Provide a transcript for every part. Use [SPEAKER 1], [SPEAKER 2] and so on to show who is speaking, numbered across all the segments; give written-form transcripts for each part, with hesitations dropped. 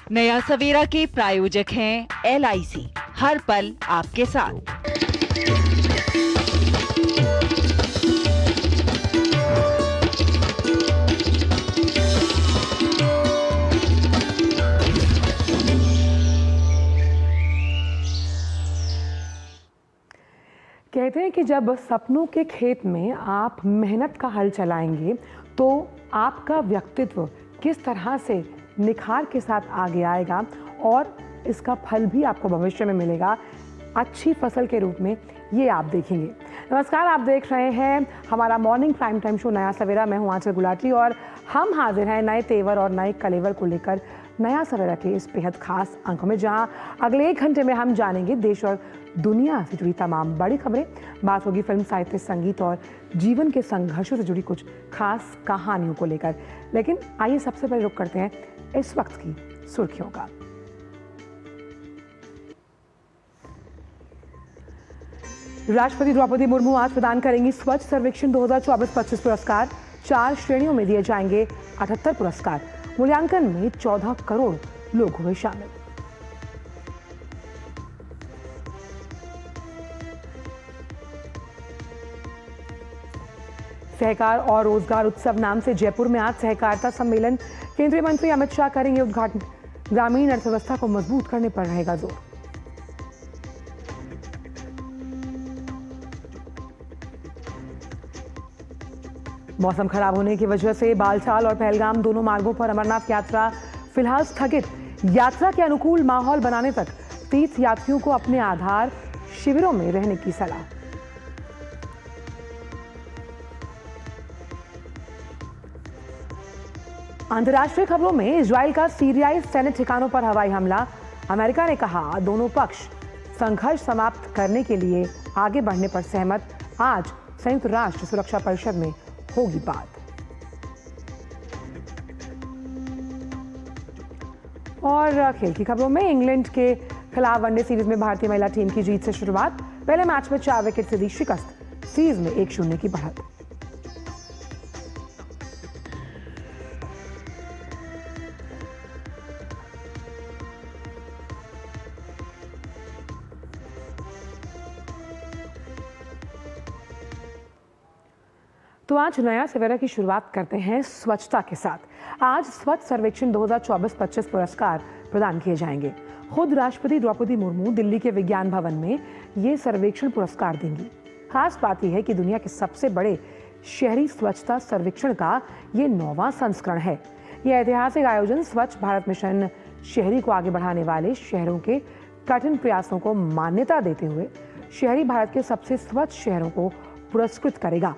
[SPEAKER 1] नया सवेरा के प्रायोजक हैं LIC, हर पल आपके साथ।
[SPEAKER 2] कहते हैं कि जब सपनों के खेत में आप मेहनत का हल चलाएंगे तो आपका व्यक्तित्व किस तरह से निखार के साथ आगे आएगा और इसका फल भी आपको भविष्य में मिलेगा अच्छी फसल के रूप में, ये आप देखेंगे। नमस्कार, आप देख रहे हैं हमारा मॉर्निंग प्राइम टाइम शो नया सवेरा। मैं हूं आंचल गुलाटी और हम हाजिर हैं नए तेवर और नए कलेवर को लेकर नया सवेरा के इस बेहद खास अंक में, जहां अगले 1 घंटे में हम जानेंगे देश और दुनिया से जुड़ी तमाम बड़ी खबरें। बात होगी फिल्म, साहित्य, संगीत और जीवन के संघर्षों से जुड़ी कुछ खास कहानियों को लेकर। लेकिन आइए सबसे पहले रुख करते हैं इस वक्त की सुर्खियों का। राष्ट्रपति द्रौपदी मुर्मू आज प्रदान करेंगी स्वच्छ सर्वेक्षण 2024-25 पुरस्कार। 4 श्रेणियों में दिए जाएंगे 78 पुरस्कार। मूल्यांकन में 14 करोड़ लोग हुए शामिल। सहकार और रोजगार उत्सव नाम से जयपुर में आज सहकारिता सम्मेलन। केंद्रीय मंत्री अमित शाह करेंगे उद्घाटन। ग्रामीण अर्थव्यवस्था को मजबूत करने पर रहेगा जोर। मौसम खराब होने की वजह से बालटाल और पहलगाम दोनों मार्गों पर अमरनाथ यात्रा फिलहाल स्थगित। यात्रा के अनुकूल माहौल बनाने तक तीर्थ यात्रियों को अपने आधार शिविरों में रहने की सलाह। अंतर्राष्ट्रीय खबरों में इजराइल का सीरियाई सैन्य ठिकानों पर हवाई हमला। अमेरिका ने कहा दोनों पक्ष संघर्ष समाप्त करने के लिए आगे बढ़ने पर सहमत। आज संयुक्त राष्ट्र सुरक्षा परिषद में होगी बात। और खेल की खबरों में इंग्लैंड के खिलाफ वनडे सीरीज में भारतीय महिला टीम की जीत से शुरुआत। पहले मैच में 4 विकेट से दी शिकस्त। सीरीज में 1-0 की बढ़त। तो आज नया सवेरा की शुरुआत करते हैं स्वच्छता के साथ। आज स्वच्छ सर्वेक्षण 2024-25 पुरस्कार प्रदान किए जाएंगे। खुद राष्ट्रपति द्रौपदी मुर्मू दिल्ली के विज्ञान भवन में ये सर्वेक्षण पुरस्कार देंगी। खास बात यह है कि दुनिया के सबसे बड़े शहरी स्वच्छता सर्वेक्षण का ये 9वां संस्करण है। यह ऐतिहासिक आयोजन स्वच्छ भारत मिशन शहरी को आगे बढ़ाने वाले शहरों के कठिन प्रयासों को मान्यता देते हुए शहरी भारत के सबसे स्वच्छ शहरों को पुरस्कृत करेगा।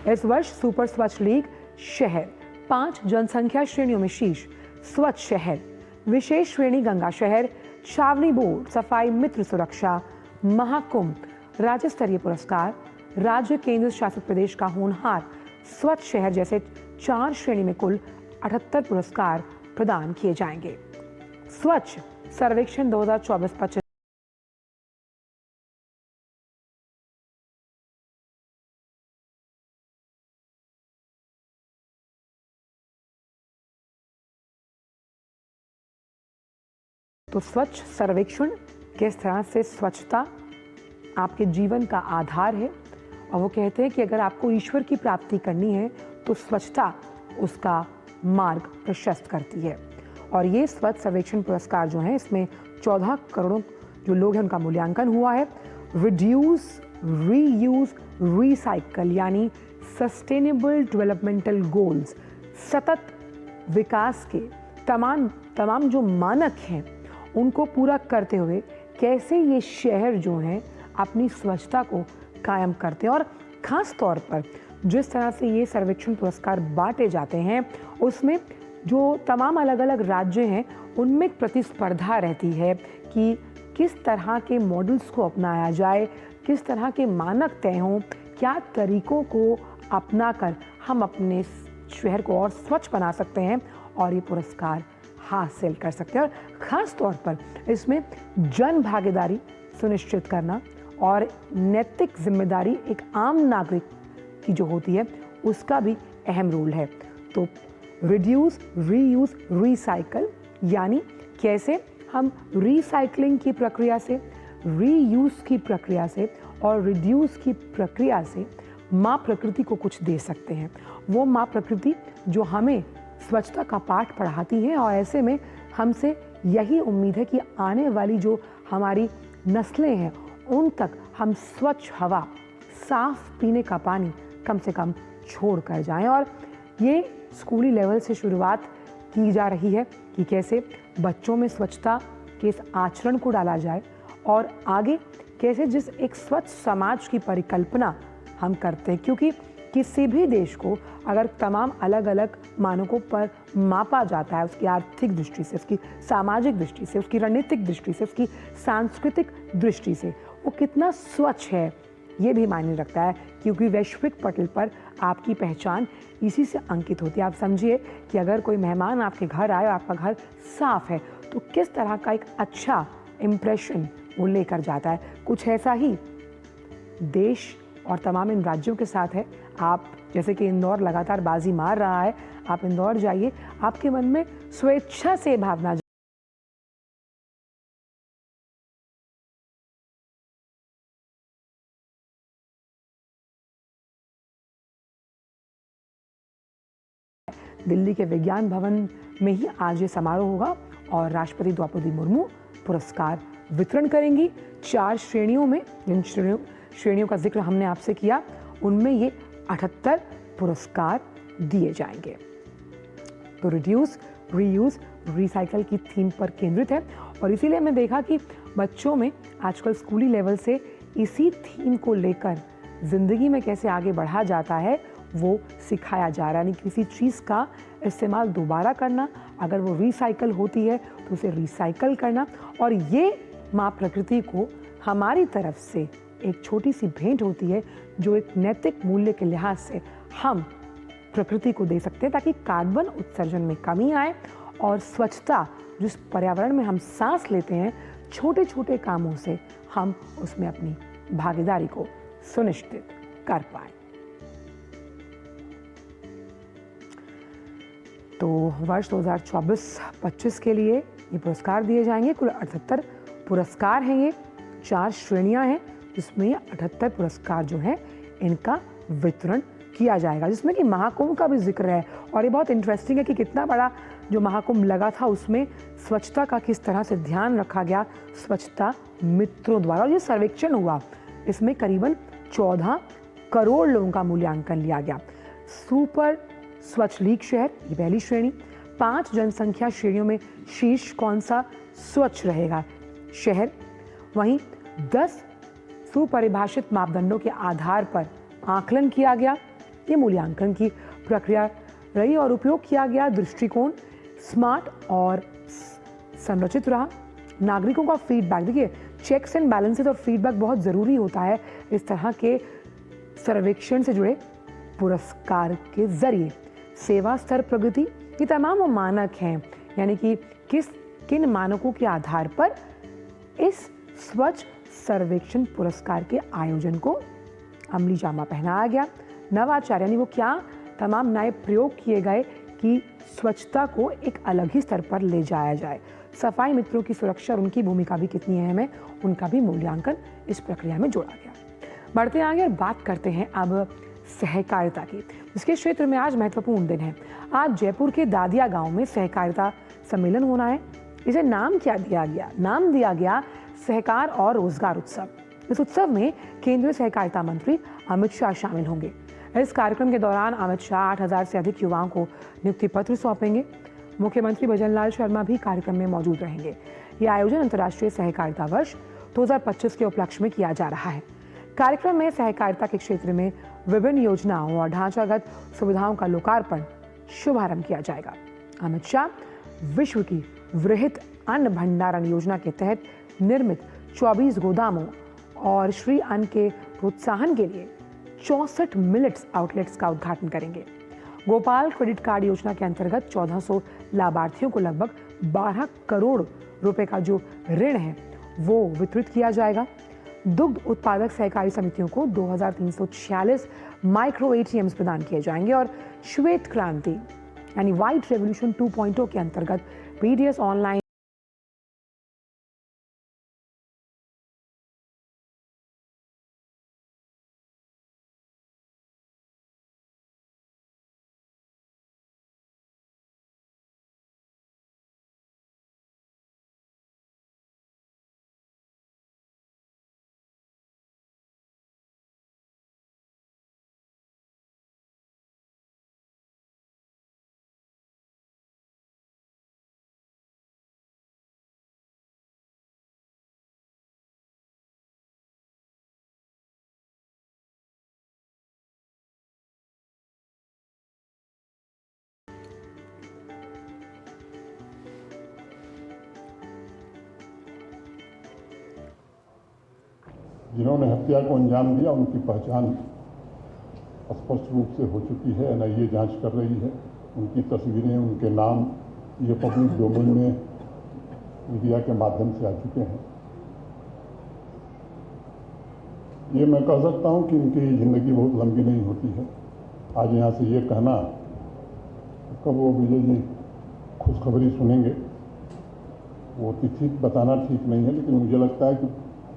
[SPEAKER 2] इस वर्ष सुपर स्वच्छ लीग शहर 5 जनसंख्या श्रेणियों में शीर्ष स्वच्छ शहर, विशेष श्रेणी गंगा शहर, छावनी बोर्ड, सफाई मित्र सुरक्षा, महाकुंभ, राज्य स्तरीय पुरस्कार, राज्य केंद्र शासित प्रदेश का होनहार स्वच्छ शहर जैसे 4 श्रेणी में कुल 78 पुरस्कार प्रदान किए जाएंगे। स्वच्छ सर्वेक्षण 2024-25 तो स्वच्छ सर्वेक्षण किस तरह से स्वच्छता आपके जीवन का आधार है, और वो कहते हैं कि अगर आपको ईश्वर की प्राप्ति करनी है तो स्वच्छता उसका मार्ग प्रशस्त करती है। और ये स्वच्छ सर्वेक्षण पुरस्कार जो हैं, इसमें 14 करोड़ जो लोग हैं उनका मूल्यांकन हुआ है। रिड्यूस, रीयूज, रिसाइकल यानी सस्टेनेबल डेवलपमेंटल गोल्स, सतत विकास के तमाम जो मानक हैं उनको पूरा करते हुए कैसे ये शहर जो हैं अपनी स्वच्छता को कायम करते हैं। और ख़ास तौर पर जिस तरह से ये सर्वेक्षण पुरस्कार बांटे जाते हैं उसमें जो तमाम अलग अलग राज्य हैं उनमें एक प्रतिस्पर्धा रहती है कि किस तरह के मॉडल्स को अपनाया जाए, किस तरह के मानक तय हों, क्या तरीकों को अपनाकर हम अपने शहर को और स्वच्छ बना सकते हैं और ये पुरस्कार हासिल कर सकते हैं। और ख़ास तौर पर इसमें जन भागीदारी सुनिश्चित करना और नैतिक जिम्मेदारी एक आम नागरिक की जो होती है उसका भी अहम रोल है। तो रिड्यूस, रीयूज, रिसाइकल यानी कैसे हम रिसाइकलिंग की प्रक्रिया से, रीयूज की प्रक्रिया से और रिड्यूस की प्रक्रिया से माँ प्रकृति को कुछ दे सकते हैं। वो माँ प्रकृति जो हमें स्वच्छता का पाठ पढ़ाती है, और ऐसे में हमसे यही उम्मीद है कि आने वाली जो हमारी नस्लें हैं उन तक हम स्वच्छ हवा, साफ पीने का पानी कम से कम छोड़ कर जाएं। और ये स्कूली लेवल से शुरुआत की जा रही है कि कैसे बच्चों में स्वच्छता के इस आचरण को डाला जाए और आगे कैसे जिस एक स्वच्छ समाज की परिकल्पना हम करते हैं, क्योंकि किसी भी देश को अगर तमाम अलग अलग मानकों पर मापा जाता है, उसकी आर्थिक दृष्टि से, उसकी सामाजिक दृष्टि से, उसकी रणनीतिक दृष्टि से, उसकी सांस्कृतिक दृष्टि से वो कितना स्वच्छ है, ये भी मायने रखता है, क्योंकि वैश्विक पटल पर आपकी पहचान इसी से अंकित होती है। आप समझिए कि अगर कोई मेहमान आपके घर आए और आपका घर साफ है तो किस तरह का एक अच्छा इम्प्रेशन वो लेकर जाता है। कुछ ऐसा ही देश और तमाम इन राज्यों के साथ है। आप जैसे कि इंदौर लगातार बाजी मार रहा है, आप इंदौर जाइए, आपके मन में स्वेच्छा से भावना दिल्ली के विज्ञान भवन में ही आज ये समारोह होगा और राष्ट्रपति द्रौपदी मुर्मू पुरस्कार वितरण करेंगी 4 श्रेणियों में। जिन श्रेणियों का जिक्र हमने आपसे किया उनमें ये 78 पुरस्कार दिए जाएंगे। तो रिड्यूस, रीयूज, रिसाइकल की थीम पर केंद्रित है और इसीलिए हमने देखा कि बच्चों में आजकल स्कूली लेवल से इसी थीम को लेकर जिंदगी में कैसे आगे बढ़ा जाता है वो सिखाया जा रहा है। यानी किसी चीज़ का इस्तेमाल दोबारा करना, अगर वो रिसाइकल होती है तो उसे रिसाइकल करना, और ये माँ प्रकृति को हमारी तरफ से एक छोटी सी भेंट होती है जो एक नैतिक मूल्य के लिहाज से हम प्रकृति को दे सकते हैं, ताकि कार्बन उत्सर्जन में कमी आए और स्वच्छता जिस पर्यावरण में हम सांस लेते हैं, छोटे छोटे कामों से हम उसमें अपनी भागीदारी को सुनिश्चित कर पाएं। तो वर्ष 2024-25 के लिए ये पुरस्कार दिए जाएंगे। कुल 78 पुरस्कार हैं, ये 4 श्रेणियां हैं जिसमें ये 78 पुरस्कार जो हैं इनका वितरण किया जाएगा, जिसमें कि महाकुंभ का भी जिक्र है। और ये बहुत इंटरेस्टिंग है कि कितना बड़ा जो महाकुंभ लगा था उसमें स्वच्छता का किस तरह से ध्यान रखा गया स्वच्छता मित्रों द्वारा। और ये सर्वेक्षण हुआ, इसमें करीबन 14 करोड़ लोगों का मूल्यांकन लिया गया। सुपर स्वच्छ लीग शहर, ये पहली श्रेणी। 5 जनसंख्या श्रेणियों में शीर्ष कौन सा स्वच्छ रहेगा शहर। वहीं 10 सुपरिभाषित मापदंडों के आधार पर आकलन किया गया। ये मूल्यांकन की प्रक्रिया रही और उपयोग किया गया दृष्टिकोण स्मार्ट और संरचित रहा। नागरिकों का फीडबैक, देखिए चेक्स एंड बैलेंसेस और फीडबैक बहुत ज़रूरी होता है इस तरह के सर्वेक्षण से जुड़े पुरस्कार के जरिए। सेवा स्तर प्रगति, ये तमाम वो मानक हैं, यानी कि किन मानकों के आधार पर इस स्वच्छ सर्वेक्षण पुरस्कार के आयोजन को अमली जामा पहनाया गया। नवाचार, यानी वो क्या तमाम नए प्रयोग किए गए कि स्वच्छता को एक अलग ही स्तर पर ले जाया जाए। सफाई मित्रों की सुरक्षा और उनकी भूमिका भी कितनी अहम है, उनका भी मूल्यांकन इस प्रक्रिया में जोड़ा गया। बढ़ते आगे और बात करते हैं अब सहकारिता की, जिसके क्षेत्र में आज महत्वपूर्ण दिन है। आज जयपुर के दादिया गांव में सहकारिता सम्मेलन होना है। इसे नाम क्या दिया गया? नाम दिया गया सहकार और रोजगार उत्सव। इस उत्सव में केंद्रीय सहकारिता मंत्री अमित शाह शामिल होंगे। इस कार्यक्रम के दौरान अमित शाह 8,000 से अधिक युवाओं को नियुक्ति पत्र सौंपेंगे। मुख्यमंत्री भजनलाल शर्मा भी कार्यक्रम में मौजूद रहेंगे। यह आयोजन अंतर्राष्ट्रीय सहकारिता वर्ष 2025 के उपलक्ष्य में किया जा रहा है। कार्यक्रम में सहकारिता के क्षेत्र में विभिन्न योजनाओं और ढांचागत सुविधाओं का लोकार्पण शुभारंभ किया जाएगा। अमित शाह विश्व की वृहत अन्न भंडारण योजना के तहत निर्मित 24 गोदामों और श्री अन्न के प्रोत्साहन के लिए 64 मिलेट्स आउटलेट्स का उद्घाटन करेंगे। गोपाल क्रेडिट कार्ड योजना के अंतर्गत 1400 लाभार्थियों को लगभग 12 करोड़ रुपए का जो ऋण है वो वितरित किया जाएगा। दुग्ध उत्पादक सहकारी समितियों को 2346 माइक्रो एटीएम्स प्रदान किए जाएंगे और श्वेत क्रांति यानी व्हाइट रेवोल्यूशन 2.0 के अंतर्गत पीडीएस ऑनलाइन
[SPEAKER 3] जिन्होंने हत्या को अंजाम दिया उनकी पहचान स्पष्ट रूप से हो चुकी है। एनआईए जांच कर रही है। उनकी तस्वीरें, उनके नाम ये पब्लिक डोमेन में मीडिया के माध्यम से आ चुके हैं। ये मैं कह सकता हूं कि इनकी ज़िंदगी बहुत लंबी नहीं होती है। आज यहाँ से ये कहना, कब वो विजय जी खुशखबरी सुनेंगे वो तिथि बताना ठीक नहीं है, लेकिन मुझे लगता है कि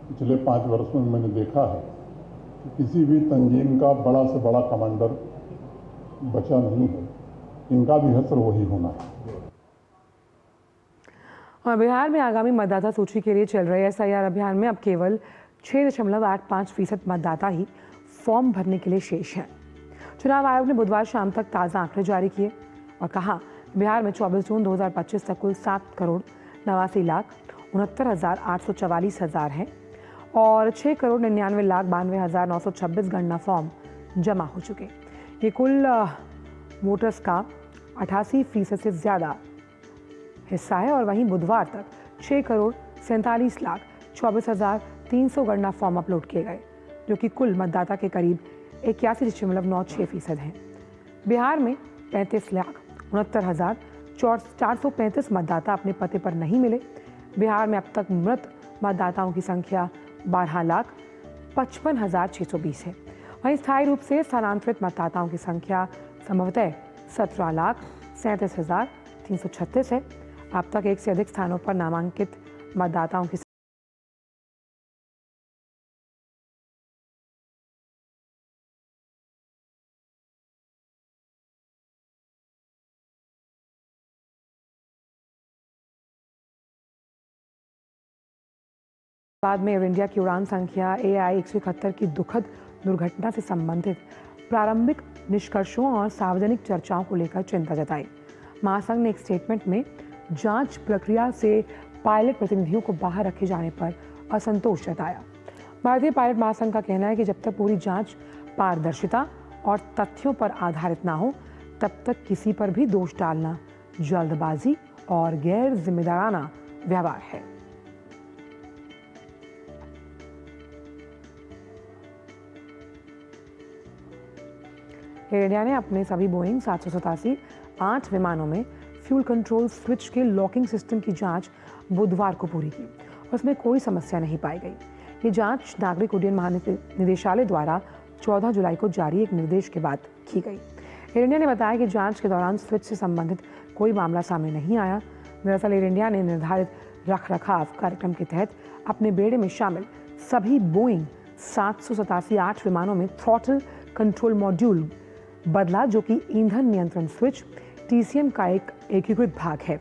[SPEAKER 3] पिछले 5 वर्षों में मैंने देखा है कि किसी भी तंजीम का बड़ा से बड़ा कमांडर बचा नहीं है। इनका भी हश्र वही होना है।
[SPEAKER 2] और बिहार में आगामी मतदाता सूची के लिए चल रहे एसआईआर अभियान में अब केवल 6.85% मतदाता ही फॉर्म भरने के लिए शेष हैं। चुनाव आयोग ने बुधवार शाम तक ताज़ा आंकड़े जारी किए और कहा बिहार में 24 जून 2025 तक कुल 7,89,69,844 हैं और 6,99,92,926 गणना फॉर्म जमा हो चुके। ये कुल वोटर्स का 88% से ज़्यादा हिस्सा है और वहीं बुधवार तक 6,47,24,300 गणना फॉर्म अपलोड किए गए, जो कि कुल मतदाता के करीब 81.96% हैं। बिहार में 35,69,435 मतदाता अपने पते पर नहीं मिले। बिहार में अब तक मृत मतदाताओं की संख्या 12,55,620 है। वहीं स्थायी रूप से स्थानांतरित मतदाताओं की संख्या संभवतः 17,37,336 है। अब तक एक से अधिक स्थानों पर नामांकित मतदाताओं की बाद में एयर इंडिया की उड़ान संख्या AI-171 की दुखद दुर्घटना से संबंधित प्रारंभिक निष्कर्षों और सार्वजनिक चर्चाओं को लेकर चिंता जताई। महासंघ ने एक स्टेटमेंट में जांच प्रक्रिया से पायलट प्रतिनिधियों को बाहर रखे जाने पर असंतोष जताया। भारतीय पायलट महासंघ का कहना है कि जब तक पूरी जांच पारदर्शिता और तथ्यों पर आधारित ना हो, तब तक किसी पर भी दोष डालना जल्दबाजी और गैर जिम्मेदाराना व्यवहार है। एयर इंडिया ने अपने सभी बोइंग 787-8 विमानों में फ्यूल कंट्रोल स्विच के लॉकिंग सिस्टम की जांच बुधवार को पूरी की और उसमें कोई समस्या नहीं पाई गई। ये जांच नागरिक उड्डयन महानिदेशालय द्वारा 14 जुलाई को जारी एक निर्देश के बाद की गई। एयर इंडिया ने बताया कि जांच के दौरान स्विच से संबंधित कोई मामला सामने नहीं आया। दरअसल एयर इंडिया ने निर्धारित रखरखाव कार्यक्रम के तहत अपने बेड़े में शामिल सभी बोइंग 787-8 विमानों में थ्रॉटल कंट्रोल मॉड्यूल बदला, जो कि ईंधन नियंत्रण स्विच TCM का एक एकीकृत भाग है।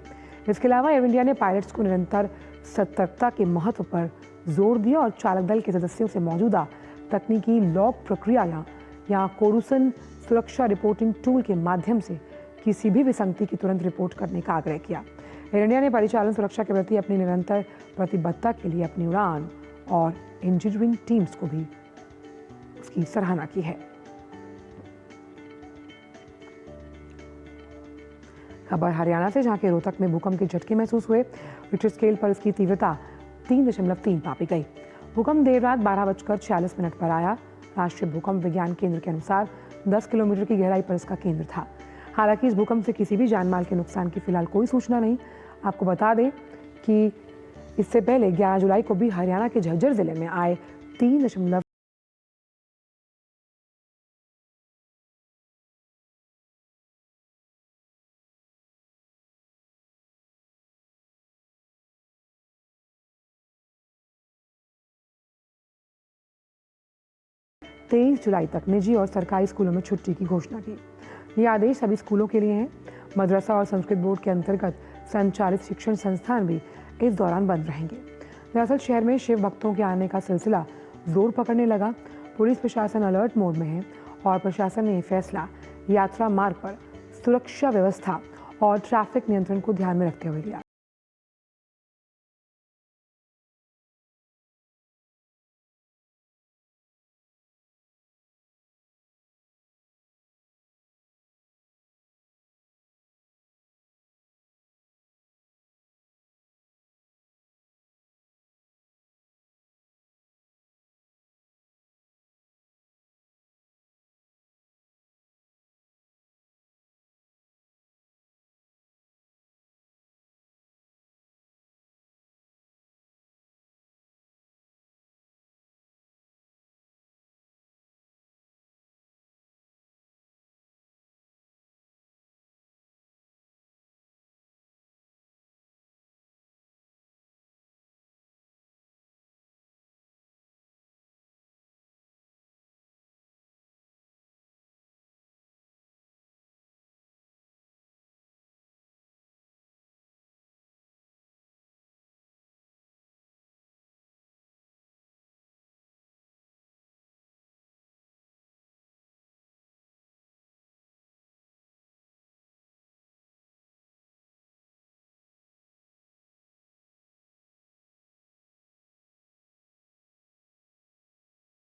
[SPEAKER 2] इसके अलावा एयर इंडिया ने पायलट्स को निरंतर सतर्कता के महत्व पर जोर दिया और चालक दल के सदस्यों से मौजूदा तकनीकी लॉग प्रक्रिया या कोरूसन सुरक्षा रिपोर्टिंग टूल के माध्यम से किसी भी विसंगति की तुरंत रिपोर्ट करने का आग्रह किया। एयर इंडिया ने परिचालन सुरक्षा के प्रति अपनी निरंतर प्रतिबद्धता के लिए अपनी उड़ान और इंजीनियरिंग टीम्स को भी उसकी सराहना की है। खबर हरियाणा से, जहां के रोहतक में भूकंप के झटके महसूस हुए। रिक्टर स्केल पर इसकी तीव्रता 3.3 मापी गई। भूकंप देर रात 12:46 पर आया। राष्ट्रीय भूकंप विज्ञान केंद्र के अनुसार 10 किलोमीटर की गहराई पर इसका केंद्र था। हालांकि इस भूकंप से किसी भी जानमाल के नुकसान की फिलहाल कोई सूचना नहीं। आपको बता दें कि इससे पहले 11 जुलाई को भी हरियाणा के झज्जर जिले में आए 3तेईस जुलाई तक निजी और सरकारी स्कूलों में छुट्टी की घोषणा की। ये आदेश सभी स्कूलों के लिए हैं। मदरसा और संस्कृत बोर्ड के अंतर्गत संचालित शिक्षण संस्थान भी इस दौरान बंद रहेंगे। दरअसल शहर में शिव भक्तों के आने का सिलसिला जोर पकड़ने लगा। पुलिस प्रशासन अलर्ट मोड में है और प्रशासन ने यह फैसला यात्रा मार्ग पर सुरक्षा व्यवस्था और ट्रैफिक नियंत्रण को ध्यान में रखते हुए लिया।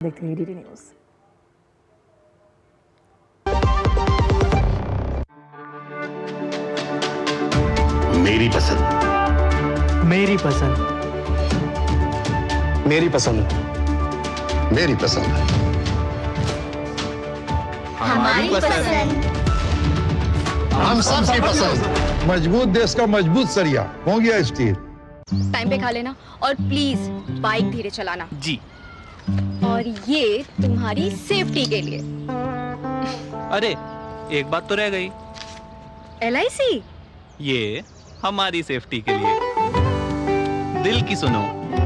[SPEAKER 2] देखते रहिए डीडी न्यूज।
[SPEAKER 4] मेरी पसंद,
[SPEAKER 5] मेरी पसंद,
[SPEAKER 4] मेरी पसंद, मेरी पसंद,
[SPEAKER 6] हमारी पसंद।
[SPEAKER 4] हम सबकी पसंद।
[SPEAKER 7] मजबूत देश का मजबूत सरिया हो गया स्टील।
[SPEAKER 6] टाइम पे खा लेना और प्लीज बाइक धीरे चलाना
[SPEAKER 5] जी।
[SPEAKER 6] और ये तुम्हारी सेफ्टी के लिए।
[SPEAKER 5] अरे एक बात तो रह गई,
[SPEAKER 6] LIC
[SPEAKER 5] ये हमारी सेफ्टी के लिए। दिल की सुनो,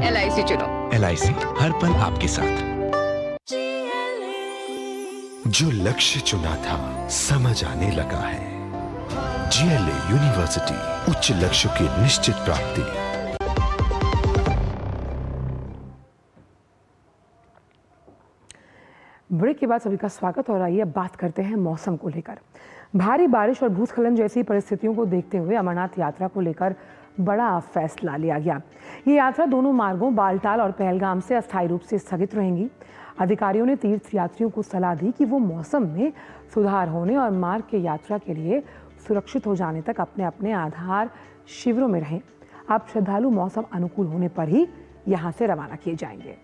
[SPEAKER 6] LIC चुनो।
[SPEAKER 8] LIC हर पल आपके साथ। जो लक्ष्य चुना था समझ आने लगा है। GLA यूनिवर्सिटी, उच्च लक्ष्य की निश्चित प्राप्ति।
[SPEAKER 2] ब्रेक के बाद सभी का स्वागत। और आइए बात करते हैं मौसम को लेकर। भारी बारिश और भूस्खलन जैसी परिस्थितियों को देखते हुए अमरनाथ यात्रा को लेकर बड़ा फैसला लिया गया। ये यात्रा दोनों मार्गों बालटाल और पहलगाम से अस्थायी रूप से स्थगित रहेंगी। अधिकारियों ने तीर्थयात्रियों को सलाह दी कि वो मौसम में सुधार होने और मार्ग के यात्रा के लिए सुरक्षित हो जाने तक अपने अपने आधार शिविरों में रहें। अब श्रद्धालु मौसम अनुकूल होने पर ही यहां से रवाना किए जाएंगे।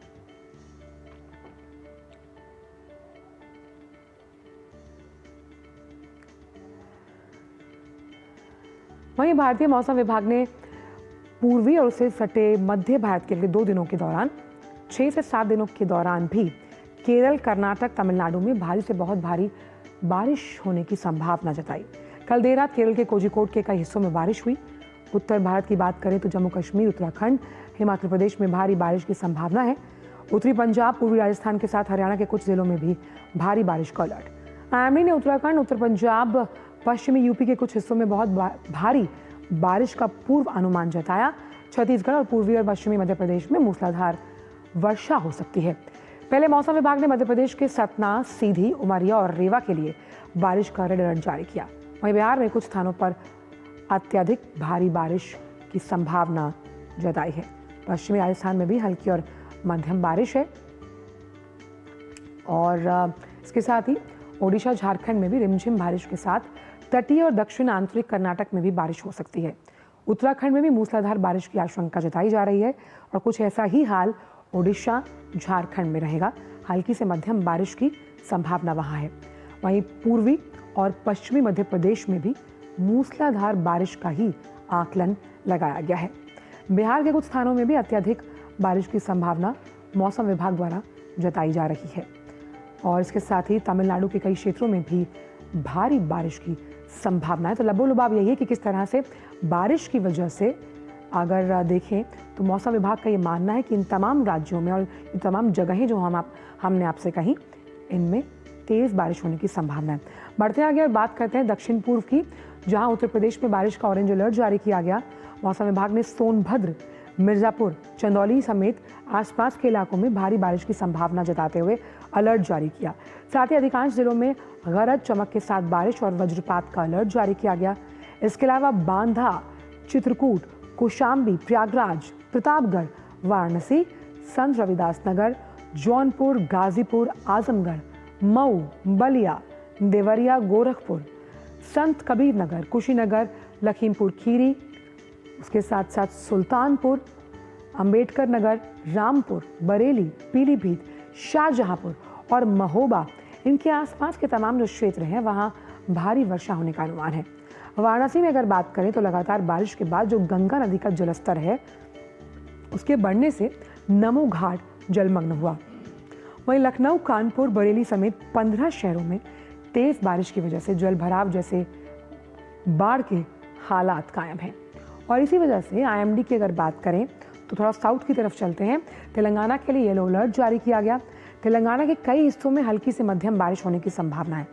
[SPEAKER 2] वहीं भारतीय मौसम विभाग ने पूर्वी और उससे सटे मध्य भारत के लिए 2 दिनों के दौरान 6 से 7 दिनों के दौरान भी केरल, कर्नाटक, तमिलनाडु में भारी से बहुत भारी बारिश होने की संभावना जताई। कल देर रात केरल के कोझिकोड के कई हिस्सों में बारिश हुई। उत्तर भारत की बात करें तो जम्मू कश्मीर, उत्तराखंड, हिमाचल प्रदेश में भारी बारिश की संभावना है। उत्तरी पंजाब, पूर्वी राजस्थान के साथ हरियाणा के कुछ जिलों में भी भारी बारिश का अलर्ट। IMD ने उत्तराखंड, उत्तर पंजाब, पश्चिमी यूपी के कुछ हिस्सों में बहुत भारी बारिश का पूर्व अनुमान जताया। छत्तीसगढ़ और पूर्वी और पश्चिमी मध्य प्रदेश में मूसलाधार वर्षा हो सकती है। पहले मौसम विभाग ने मध्य प्रदेश के सतना, सीधी, उमरिया और रेवा के लिए बारिश का रेड अलर्ट जारी किया। वहीं बिहार में कुछ स्थानों पर अत्यधिक भारी बारिश की संभावना जताई है। पश्चिमी राजस्थान में भी हल्की और मध्यम बारिश है। और इसके साथ ही ओडिशा, झारखंड में भी रिमझिम बारिश के साथ तटीय और दक्षिण आंतरिक कर्नाटक में भी बारिश हो सकती है। उत्तराखंड में भी मूसलाधार बारिश की आशंका जताई जा रही है और कुछ ऐसा ही हाल ओडिशा, झारखंड में रहेगा। हल्की से मध्यम बारिश की संभावना वहां है। वहीं पूर्वी और पश्चिमी मध्य प्रदेश में भी मूसलाधार बारिश का ही आकलन लगाया गया है। बिहार के कुछ स्थानों में भी अत्यधिक बारिश की संभावना मौसम विभाग द्वारा जताई जा रही है। और इसके साथ ही तमिलनाडु के कई क्षेत्रों में भी भारी बारिश की संभावना है। तो लबोलुबाब यही है कि किस तरह से बारिश की वजह से अगर देखें तो मौसम विभाग का ये मानना है कि इन तमाम राज्यों में और इन तमाम जगहें जो हमने आपसे कही, इनमें तेज़ बारिश होने की संभावना है। बढ़ते आगे और बात करते हैं दक्षिण पूर्व की, जहां उत्तर प्रदेश में बारिश का ऑरेंज अलर्ट जारी किया गया। मौसम विभाग ने सोनभद्र, मिर्जापुर, चंदौली समेत आसपास के इलाकों में भारी बारिश की संभावना जताते हुए अलर्ट जारी किया। साथ ही अधिकांश जिलों में गरज चमक के साथ बारिश और वज्रपात का अलर्ट जारी किया गया। इसके अलावा बांधा, चित्रकूट, कौशाम्बी, प्रयागराज, प्रतापगढ़, वाराणसी, संत रविदास नगर, जौनपुर, गाजीपुर, आजमगढ़, मऊ, बलिया, देवरिया, गोरखपुर, संत कबीर नगर, कुशीनगर, लखीमपुर खीरी, उसके साथ साथ सुल्तानपुर, अंबेडकर नगर, रामपुर, बरेली, पीलीभीत, शाहजहांपुर और महोबा, इनके आसपास के तमाम जो क्षेत्र हैं वहां भारी वर्षा होने का अनुमान है। वाराणसी में अगर बात करें तो लगातार बारिश के बाद जो गंगा नदी का जलस्तर है उसके बढ़ने से नमो घाट जलमग्न हुआ। वहीं लखनऊ, कानपुर, बरेली समेत 15 शहरों में तेज बारिश की वजह से जलभराव जैसे बाढ़ के हालात कायम हैं। और इसी वजह से IMD की अगर बात करें तो थोड़ा साउथ की तरफ चलते हैं। तेलंगाना के लिए येलो अलर्ट जारी किया गया। तेलंगाना के कई हिस्सों में हल्की से मध्यम बारिश होने की संभावना है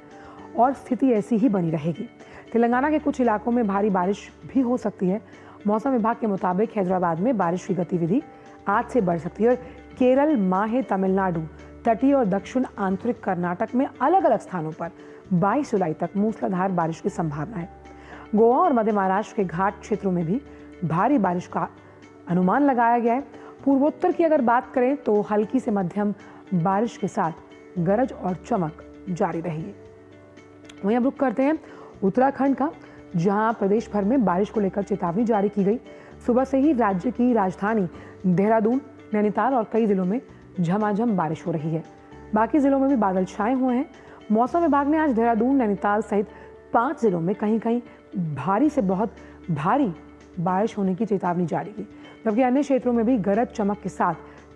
[SPEAKER 2] और स्थिति ऐसी ही बनी रहेगी। तेलंगाना के कुछ इलाकों में भारी बारिश भी हो सकती है। मौसम विभाग के मुताबिक हैदराबाद में बारिश की गतिविधि आज से बढ़ सकती है और केरल, माहे, तमिलनाडु, तटीय और दक्षिण आंतरिक कर्नाटक में अलग अलग स्थानों पर 22 जुलाई तक मूसलाधार बारिश की संभावना है। गोवा और मध्य महाराष्ट्र के घाट क्षेत्रों में भी भारी बारिश का अनुमान लगाया गया है। पूर्वोत्तर की अगर बात करें तो हल्की से मध्यम बारिश के साथ गरज और चमक जारी रहेगी। वहीं अब रुख करते हैं उत्तराखंड का, जहां प्रदेश भर में बारिश को लेकर चेतावनी जारी की गई। सुबह से ही राज्य की राजधानी देहरादून, नैनीताल और कई जिलों में झमाझम बारिश हो रही है। बाकी जिलों में भी बादल छाए हुए हैं। मौसम विभाग ने आज देहरादून, नैनीताल सहित 5 जिलों में कहीं कहीं भारी से बहुत भारी बारिश होने की चेतावनी जारी की, जबकि अन्य क्षेत्रों में भी गरज चमक के साथ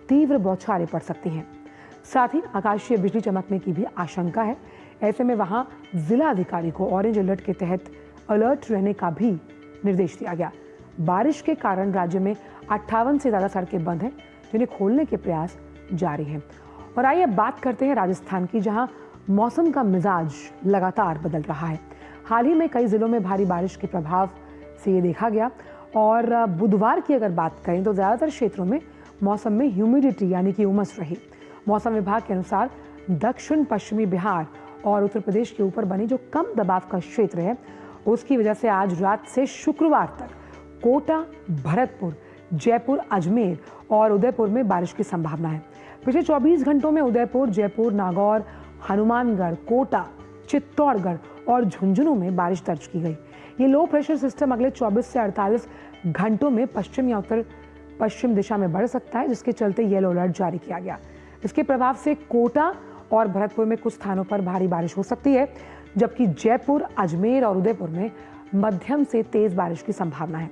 [SPEAKER 2] तीव्र बौछारें पड़ सकती हैं। साथ ही आकाशीय बिजली चमकने की भी आशंका है। ऐसे में वहां जिला अधिकारी को ऑरेंज अलर्ट के तहत अलर्ट रहने का भी निर्देश दिया गया। बारिश के कारण राज्य में 58 से ज्यादा सड़कें बंद हैं, जिन्हें खोलने के प्रयास जारी हैं। और आइए बात करते हैं राजस्थान की, जहां मौसम का मिजाज लगातार बदल रहा है। हाल ही में कई जिलों में भारी बारिश के प्रभाव से ये देखा गया। और बुधवार की अगर बात करें तो ज़्यादातर क्षेत्रों में मौसम में ह्यूमिडिटी यानी कि उमस रही। मौसम विभाग के अनुसार दक्षिण पश्चिमी बिहार और उत्तर प्रदेश के ऊपर बनी जो कम दबाव का क्षेत्र है, उसकी वजह से आज रात से शुक्रवार तक कोटा, भरतपुर, जयपुर, अजमेर और उदयपुर में बारिश की संभावना है। पिछले 24 घंटों में उदयपुर, जयपुर, नागौर, हनुमानगढ़, कोटा, चित्तौड़गढ़ और झुंझुनू में बारिश दर्ज की गई। ये लो प्रेशर सिस्टम अगले 24 से 48 घंटों में पश्चिम या उत्तर पश्चिम दिशा में बढ़ सकता है, जिसके चलते येलो अलर्ट जारी किया गया। इसके प्रभाव से कोटा और भरतपुर में कुछ स्थानों पर भारी बारिश हो सकती है, जबकि जयपुर, अजमेर और उदयपुर में मध्यम से तेज बारिश की संभावना है।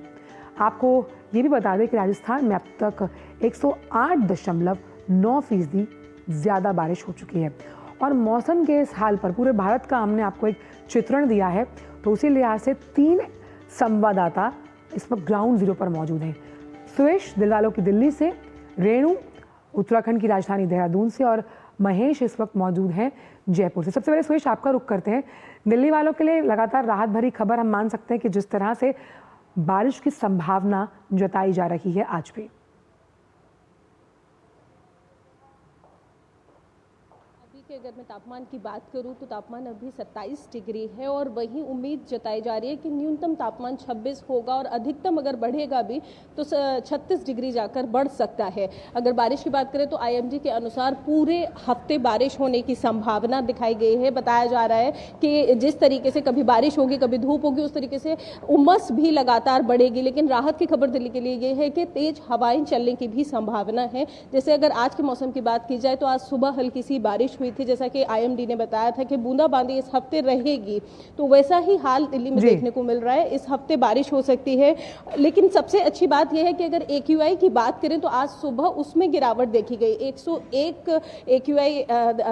[SPEAKER 2] आपको ये भी बता दें कि राजस्थान में अब तक 108.9% ज्यादा बारिश हो चुकी है। और मौसम के इस हाल पर पूरे भारत का हमने आपको एक चित्रण दिया है, तो उसी लिहाज से 3 संवाददाता इस वक्त ग्राउंड जीरो पर मौजूद हैं। सुरेश दिलवालों की दिल्ली से, रेणु उत्तराखंड की राजधानी देहरादून से और महेश इस वक्त मौजूद हैं जयपुर से। सबसे पहले सुरेश, आपका रुख करते हैं। दिल्ली वालों के लिए लगातार राहत भरी खबर हम मान सकते हैं कि जिस तरह से बारिश की संभावना जताई जा रही है आज भी।
[SPEAKER 9] अगर मैं तापमान की बात करूं तो तापमान अभी 27 डिग्री है और वहीं उम्मीद जताई जा रही है कि न्यूनतम तापमान 26 होगा और अधिकतम अगर बढ़ेगा भी तो 36 डिग्री जाकर बढ़ सकता है। अगर बारिश की बात करें तो आईएमडी के अनुसार पूरे हफ्ते बारिश होने की संभावना दिखाई गई है। बताया जा रहा है कि जिस तरीके से कभी बारिश होगी कभी धूप होगी, उस तरीके से उमस भी लगातार बढ़ेगी। लेकिन राहत की खबर दिल्ली के लिए ये है कि तेज हवाएं चलने की भी संभावना है। जैसे अगर आज के मौसम की बात की जाए तो आज सुबह हल्की सी बारिश हुई थी, जैसा कि आईएमडी ने बताया था कि बूंदाबांदी इस हफ्ते रहेगी, तो वैसा ही हाल दिल्ली में देखने को मिल रहा है। इस हफ्ते बारिश हो सकती है। लेकिन सबसे अच्छी बात यह है कि अगर AQI की बात करें तो आज सुबह उसमें गिरावट देखी गई। 101 AQI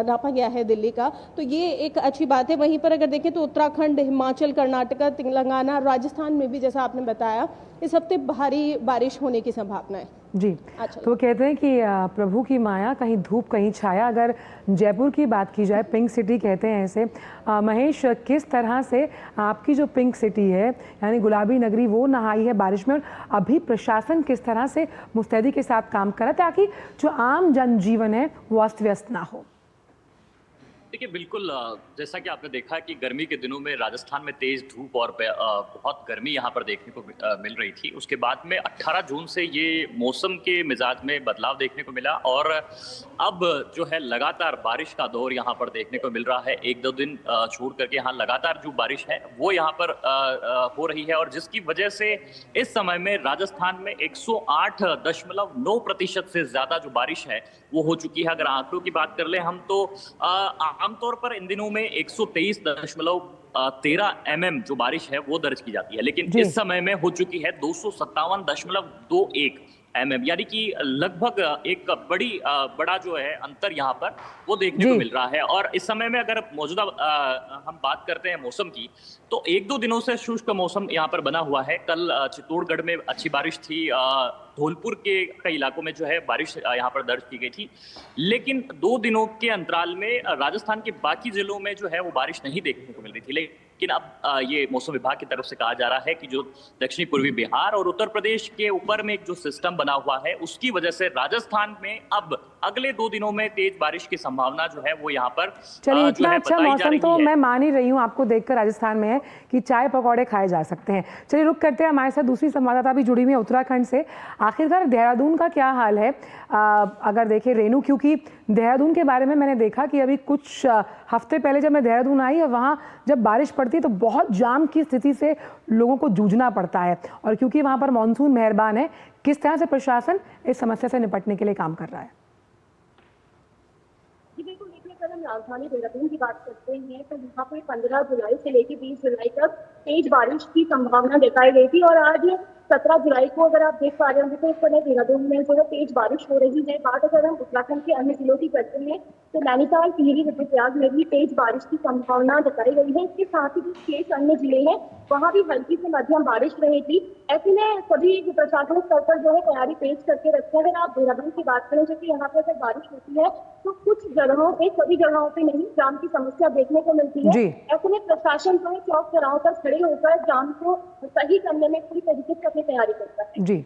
[SPEAKER 9] नापा गया है दिल्ली का, तो ये एक अच्छी बात है। वहीं पर अगर देखें तो उत्तराखंड, हिमाचल, कर्नाटक, तेलंगाना, राजस्थान में भी जैसा आपने बताया इस हफ्ते भारी बारिश होने की संभावना है
[SPEAKER 2] जी।
[SPEAKER 9] अच्छा,
[SPEAKER 2] तो कहते हैं कि प्रभु की माया, कहीं धूप कहीं छाया। अगर जयपुर की बात की जाए, पिंक सिटी कहते हैं ऐसे। महेश, किस तरह से आपकी जो पिंक सिटी है यानी गुलाबी नगरी वो नहाई है बारिश में, और अभी प्रशासन किस तरह से मुस्तैदी के साथ काम कर रहा है ताकि जो आम जनजीवन है वो अस्त व्यस्त ना हो?
[SPEAKER 10] देखिए, बिल्कुल जैसा कि आपने देखा कि गर्मी के दिनों में राजस्थान में तेज धूप और बहुत गर्मी यहाँ पर देखने को मिल रही थी। उसके बाद में 18 जून से ये मौसम के मिजाज में बदलाव देखने को मिला और अब जो है लगातार बारिश का दौर यहाँ पर देखने को मिल रहा है। 1-2 दिन छोड़ करके यहाँ लगातार जो बारिश है वो यहाँ पर हो रही है और जिसकी वजह से इस समय में राजस्थान में 108.9% से ज्यादा जो बारिश है वो हो चुकी है। अगर आंकड़ों की बात कर ले हम तो आमतौर पर इन दिनों में 123.13 mm जो बारिश है वो दर्ज की जाती है, लेकिन इस समय में हो चुकी है 257.21 mm, यानी कि लगभग एक बड़ा जो है अंतर यहाँ पर वो देखने को मिल रहा है। और इस समय में अगर मौजूदा हम बात करते हैं मौसम की तो 1-2 दिनों से शुष्क मौसम यहाँ पर बना हुआ है। कल चित्तौड़गढ़ में अच्छी बारिश थी, धौलपुर के कई इलाकों में जो है बारिश यहाँ पर दर्ज की गई थी, लेकिन 2 दिनों के अंतराल में राजस्थान के बाकी जिलों में जो है वो बारिश नहीं देखने को मिल रही थी। लेकिन अब ये मौसम विभाग की तरफ से कहा जा रहा है कि जो दक्षिणी पूर्वी बिहार और उत्तर प्रदेश के ऊपर में एक जो सिस्टम बना हुआ है उसकी वजह से राजस्थान में अब अगले 2 दिनों में तेज बारिश की संभावना जो है वो यहाँ पर
[SPEAKER 2] चलिए इतना अच्छा मौसम तो मैं मान ही रही हूँ आपको देखकर राजस्थान में है कि चाय पकौड़े खाए जा सकते हैं। चलिए रुक करते हैं, हमारे साथ दूसरी संवाददाता भी जुड़ी हुई है उत्तराखंड से। आखिरकार देहरादून का क्या हाल है? अगर देखें रेणु, क्योंकि देहरादून के बारे में मैंने देखा कि अभी कुछ हफ्ते पहले जब मैं देहरादून आई और वहाँ जब बारिश पड़ती है तो बहुत जाम की स्थिति से लोगों को जूझना पड़ता है, और क्योंकि वहाँ पर मानसून मेहरबान है, किस तरह से प्रशासन इस समस्या से निपटने के लिए काम कर रहा है?
[SPEAKER 11] बिल्कुल, देखिए अगर हम राजधानी देहरादून की बात करते हैं तो यहाँ पे 15 जुलाई से लेकर 20 जुलाई तक तेज बारिश की संभावना जताई गई थी, और आज 17 जुलाई को अगर आप देख पा रहे होंगे तो इस समय देहरादून में जो है तेज बारिश हो रही है। बात अगर हम उत्तराखंड के अन्य जिलों की करते हैं तो नैनीताल, टिहरी, रुद्रप्रयाग में भी तेज बारिश की संभावना जताई गई है। इसके साथ ही जो शेष अन्य जिले हैं वहाँ भी हल्की से मध्यम बारिश रहेगी। ऐसे में सभी प्रशासनिक स्तर पर जो है तैयारी तेज करके रखते हैं। अगर आप देहरादून की बात करें, जो कि यहाँ पर अगर बारिश होती है तो कुछ जगहों पे, सभी जगहों पे नहीं, जाम की समस्या देखने को मिलती है। ऐसे में प्रशासन जो है चौक चौराहों पर खड़े होकर जाम को सही करने में पूरी तरीके से अपनी तैयारी करता है।
[SPEAKER 2] जी,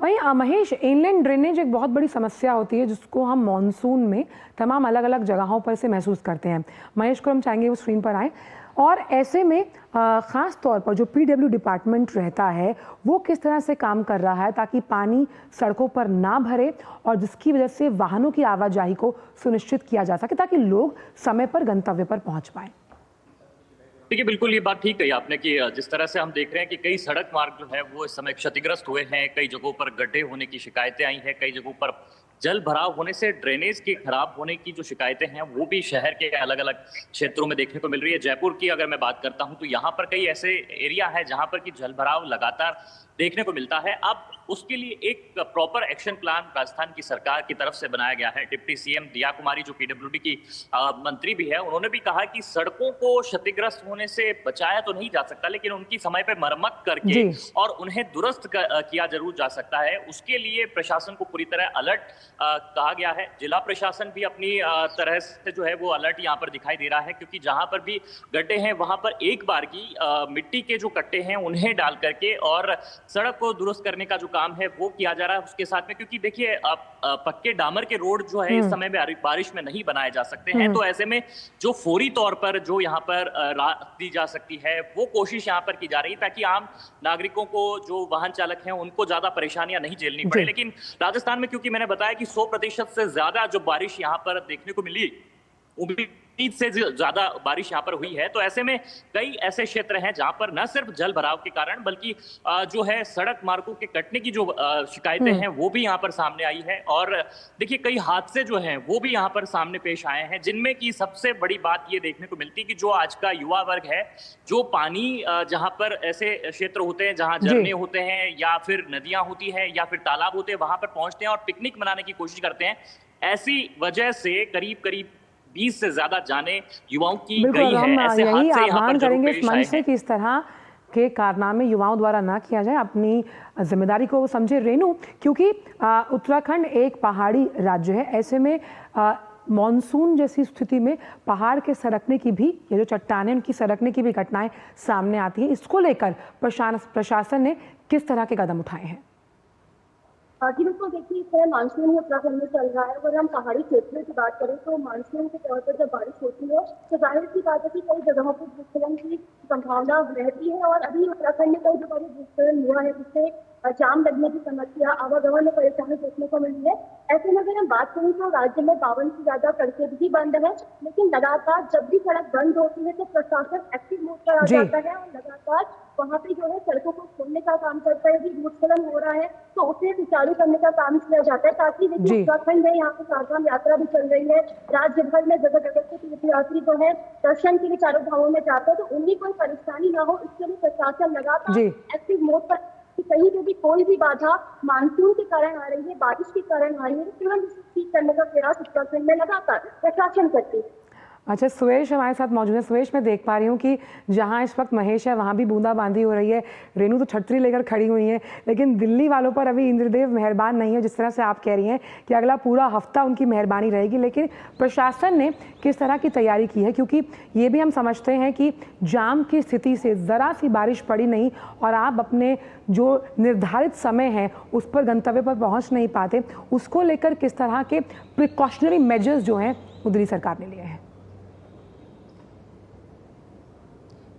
[SPEAKER 2] वहीं महेश, इनलैंड ड्रेनेज एक बहुत बड़ी समस्या होती है जिसको हम मॉनसून में तमाम अलग अलग जगहों पर से महसूस करते हैं। महेश को हम चाहेंगे वो स्क्रीन पर आए, और ऐसे में ख़ास तौर पर जो पीडब्ल्यू डिपार्टमेंट रहता है वो किस तरह से काम कर रहा है ताकि पानी सड़कों पर ना भरे और जिसकी वजह से वाहनों की आवाजाही को सुनिश्चित किया जा सके ताकि लोग समय पर गंतव्य पर पहुंच पाएं।
[SPEAKER 10] देखिए, बिल्कुल ये बात ठीक कही आपने कि जिस तरह से हम देख रहे हैं कि कई सड़क मार्ग जो है वो इस समय क्षतिग्रस्त हुए हैं, कई जगहों पर गड्ढे होने की शिकायतें आई हैं, कई जगहों पर जल भराव होने से ड्रेनेज के खराब होने की जो शिकायतें हैं वो भी शहर के अलग अलग क्षेत्रों में देखने को मिल रही है। जयपुर की अगर मैं बात करता हूं तो यहाँ पर कई ऐसे एरिया है जहां पर कि जल भराव लगातार देखने को मिलता है। अब उसके लिए एक प्रॉपर एक्शन प्लान राजस्थान की सरकार की तरफ से बनाया गया है। डिप्टी सीएम दिया कुमारी, जो पीडब्ल्यूडी की मंत्री भी है, उन्होंने भी कहा कि सड़कों को क्षतिग्रस्त होने से बचाया तो नहीं जा सकता, लेकिन उनकी समय पर मरम्मत करके और उन्हें दुरुस्त किया जरूर जा सकता है। उसके लिए प्रशासन को पूरी तरह अलर्ट कहा गया है। जिला प्रशासन भी अपनी तरह से जो है वो अलर्ट यहाँ पर दिखाई दे रहा है, क्योंकि जहां पर भी गड्ढे हैं वहां पर एक बार की मिट्टी के जो कट्टे हैं उन्हें डाल करके और सड़क को दुरुस्त करने का जो काम है वो किया जा रहा है। उसके साथ में, क्योंकि देखिए पक्के डामर के रोड जो है इस समय में बारिश में नहीं बनाए जा सकते हैं, तो ऐसे में जो फौरी तौर पर जो यहाँ पर राहत दी जा सकती है वो कोशिश यहाँ पर की जा रही है ताकि आम नागरिकों को, जो वाहन चालक हैं, उनको ज्यादा परेशानियां नहीं झेलनी पड़े। लेकिन राजस्थान में, क्योंकि मैंने बताया कि 100% से ज्यादा जो बारिश यहाँ पर देखने को मिली, उम्मीद से ज्यादा बारिश यहाँ पर हुई है, तो ऐसे में कई ऐसे क्षेत्र हैं जहां पर न सिर्फ जल भराव के कारण बल्कि जो है सड़क मार्गों के कटने की जो शिकायतें हैं वो भी यहाँ पर सामने आई है। और देखिए कई हादसे जो हैं वो भी यहाँ पर सामने पेश आए हैं, जिनमें की सबसे बड़ी बात ये देखने को मिलती है कि जो आज का युवा वर्ग है, जो पानी जहां पर ऐसे क्षेत्र होते हैं जहां झरने होते हैं या फिर नदियां होती है या फिर तालाब होते हैं, वहां पर पहुंचते हैं और पिकनिक मनाने की कोशिश करते हैं। ऐसी वजह से करीब 20 से ज्यादा जाने युवाओं की गई है। ऐसे
[SPEAKER 2] यही
[SPEAKER 10] हादसे
[SPEAKER 2] आह्वान करेंगे इस मंच से कि इस तरह के कारनामे युवाओं द्वारा ना किया जाए, अपनी जिम्मेदारी को वो समझे। रेनू, क्योंकि उत्तराखंड एक पहाड़ी राज्य है, ऐसे में मॉनसून जैसी स्थिति में पहाड़ के सरकने की भी, ये जो चट्टानें उनकी सरकने की भी घटनाएं सामने आती हैं, इसको लेकर प्रशासन ने किस तरह के कदम उठाए हैं?
[SPEAKER 11] जी बिल्कुल, देखिए इस तरह मानसून उत्तराखंड में चल रहा है। अगर हम पहाड़ी क्षेत्रों की बात करें तो मानसून के तौर पर जब बारिश होती है तो जाहिर सी बात है कि कई जगहों पर भूस्खलन की संभावना रहती है, और अभी उत्तराखंड में कई जगह भूस्खलन हुआ है जिससे जाम लगने की समस्या, आवागमन में परेशानी देखने को मिली है। ऐसे में अगर हम बात करें तो राज्य में 52 से ज्यादा सड़कें भी बंद है, लेकिन लगातार जब भी सड़क बंद होती है तो प्रशासन एक्टिव मोड पर आ जाता है और लगातार वहाँ पे जो है सड़कों को खोलने का काम करता है। यदि भूस्खलन हो रहा है तो उसे सुचारू करने का काम किया जाता है, ताकि देखिए उत्तराखंड है, यहाँ पे चारधाम यात्रा भी चल रही है, राज्य भर में जगह जगह से तीर्थयात्री जो है दर्शन के लिए चारों धामों में जाते हैं, तो उन्हें कोई परेशानी ना हो इसके लिए प्रशासन लगातार एक्टिव मोड पर, कहीं पे भी कोई भी बाधा मानसून के कारण आ रही है, बारिश के कारण आ रही है, तुरंत इसे ठीक करने का प्रयास उत्तराखंड में लगातार प्रशासन करती है।
[SPEAKER 2] अच्छा, सुरेश हमारे साथ मौजूद है। सुरेश, मैं देख पा रही हूँ कि जहाँ इस वक्त महेश है वहाँ भी बूंदाबांदी हो रही है, रेनू तो छतरी लेकर खड़ी हुई है, लेकिन दिल्ली वालों पर अभी इंद्रदेव मेहरबान नहीं है, जिस तरह से आप कह रही हैं कि अगला पूरा हफ्ता उनकी मेहरबानी रहेगी। लेकिन प्रशासन ने किस तरह की तैयारी की है, क्योंकि ये भी हम समझते हैं कि जाम की स्थिति से ज़रा सी बारिश पड़ी नहीं और आप अपने जो निर्धारित समय है उस पर गंतव्य पर पहुँच नहीं पाते, उसको लेकर किस तरह के प्रिकॉशनरी मेजर्स जो हैं वो दिल्ली सरकार ने लिए हैं?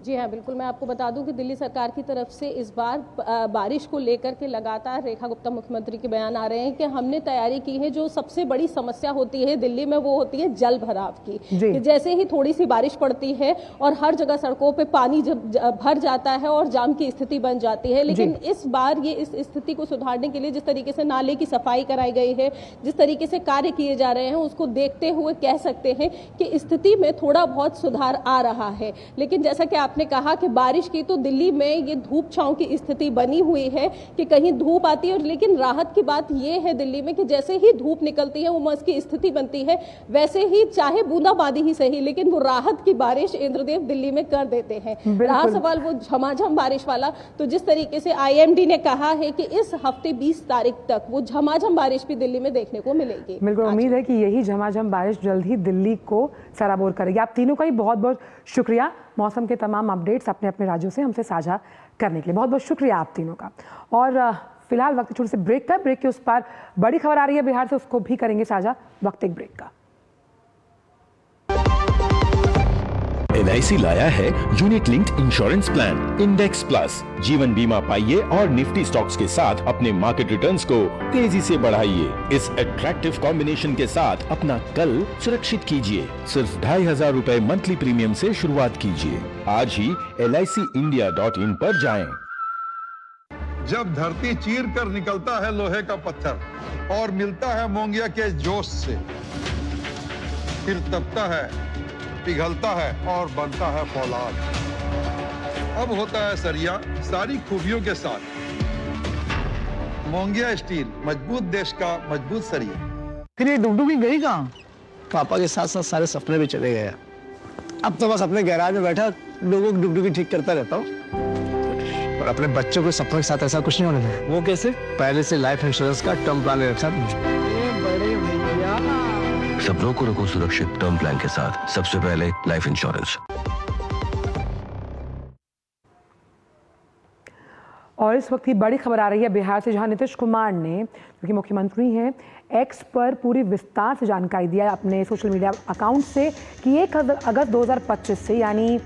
[SPEAKER 9] जी हाँ, बिल्कुल। मैं आपको बता दूं कि दिल्ली सरकार की तरफ से इस बार बारिश को लेकर के लगातार रेखा गुप्ता मुख्यमंत्री के बयान आ रहे हैं कि हमने तैयारी की है। जो सबसे बड़ी समस्या होती है दिल्ली में वो होती है जल भराव की, कि जैसे ही थोड़ी सी बारिश पड़ती है और हर जगह सड़कों पे पानी जब भर जाता है और जाम की स्थिति बन जाती है। लेकिन इस बार ये इस स्थिति को सुधारने के लिए जिस तरीके से नाले की सफाई कराई गई है, जिस तरीके से कार्य किए जा रहे हैं, उसको देखते हुए कह सकते हैं कि स्थिति में थोड़ा बहुत सुधार आ रहा है। लेकिन जैसा कि आपने कहा कि बारिश की तो दिल्ली में ये धूप छांव की स्थिति बनी हुई है कि कहीं धूप आती है, लेकिन राहत की बात ये है दिल्ली में कि जैसे ही धूप निकलती है उमस की स्थिति बनती है, वैसे ही चाहे बूंदाबांदी ही सही लेकिन वो राहत की बारिश इंद्रदेव दिल्ली में कर देते हैं। रहा सवाल वो झमाझम बारिश वाला, तो जिस तरीके से IMD ने कहा है कि इस हफ्ते 20 तारीख तक वो झमाझम बारिश भी दिल्ली में देखने को मिलेगी।
[SPEAKER 2] बिल्कुल उम्मीद है कि यही झमाझम बारिश जल्द ही दिल्ली को सराबोर करेगी। आप तीनों का ही बहुत बहुत शुक्रिया मौसम के तमाम अपडेट्स अपने अपने राज्यों से हमसे साझा करने के लिए। बहुत बहुत शुक्रिया आप तीनों का। और फिलहाल वक्त छोटे से ब्रेक का, ब्रेक के उस पार बड़ी खबर आ रही है बिहार से, उसको भी करेंगे साझा। वक्त एक ब्रेक का।
[SPEAKER 8] LIC लाया है unit linked insurance plan index plus. जीवन बीमा पाइए और निफ्टी स्टॉक्स के साथ अपने मार्केट रिटर्न्स को तेजी से बढ़ाइए। इस अट्रैक्टिव कॉम्बिनेशन के साथ अपना कल सुरक्षित कीजिए। सिर्फ 2,500 रुपए मंथली प्रीमियम से शुरुआत कीजिए। आज ही LICindia.in पर जाएं।
[SPEAKER 7] जब धरती चीर कर निकलता है लोहे का पत्थर और मिलता है मोंगिया के जोश से, फिर तपता है, पिघलता है और बनता है फौलाद। अब होता है सरिया सारी खूबियों के साथ। मोंगिया स्टील, मजबूत देश का मजबूत सरिया।
[SPEAKER 12] फिर ये डुगडुगी गई कहाँ? पापा के साथ साथ सारे सपने भी चले गए। अब तो बस अपने गैराज में बैठा लोगों की डुगडुगी ठीक करता रहता हूँ। और अपने बच्चों के सपनों के साथ ऐसा कुछ नहीं होने देना। वो कैसे? पहले से लाइफ इंश्योरेंस का टर्म प्लान ले रखा है। बड़े भैया,
[SPEAKER 4] सपनों को रखो सुरक्षित टर्म प्लान के साथ। सबसे पहले लाइफ इंश्योरेंस।
[SPEAKER 2] और इस वक्त की बड़ी खबर आ रही है बिहार से, जहां नीतीश कुमार ने, जो कि मुख्यमंत्री हैं, एक्स पर पूरी विस्तार से जानकारी दिया अपने सोशल मीडिया अकाउंट से कि 1 अगस्त 2025 से यानी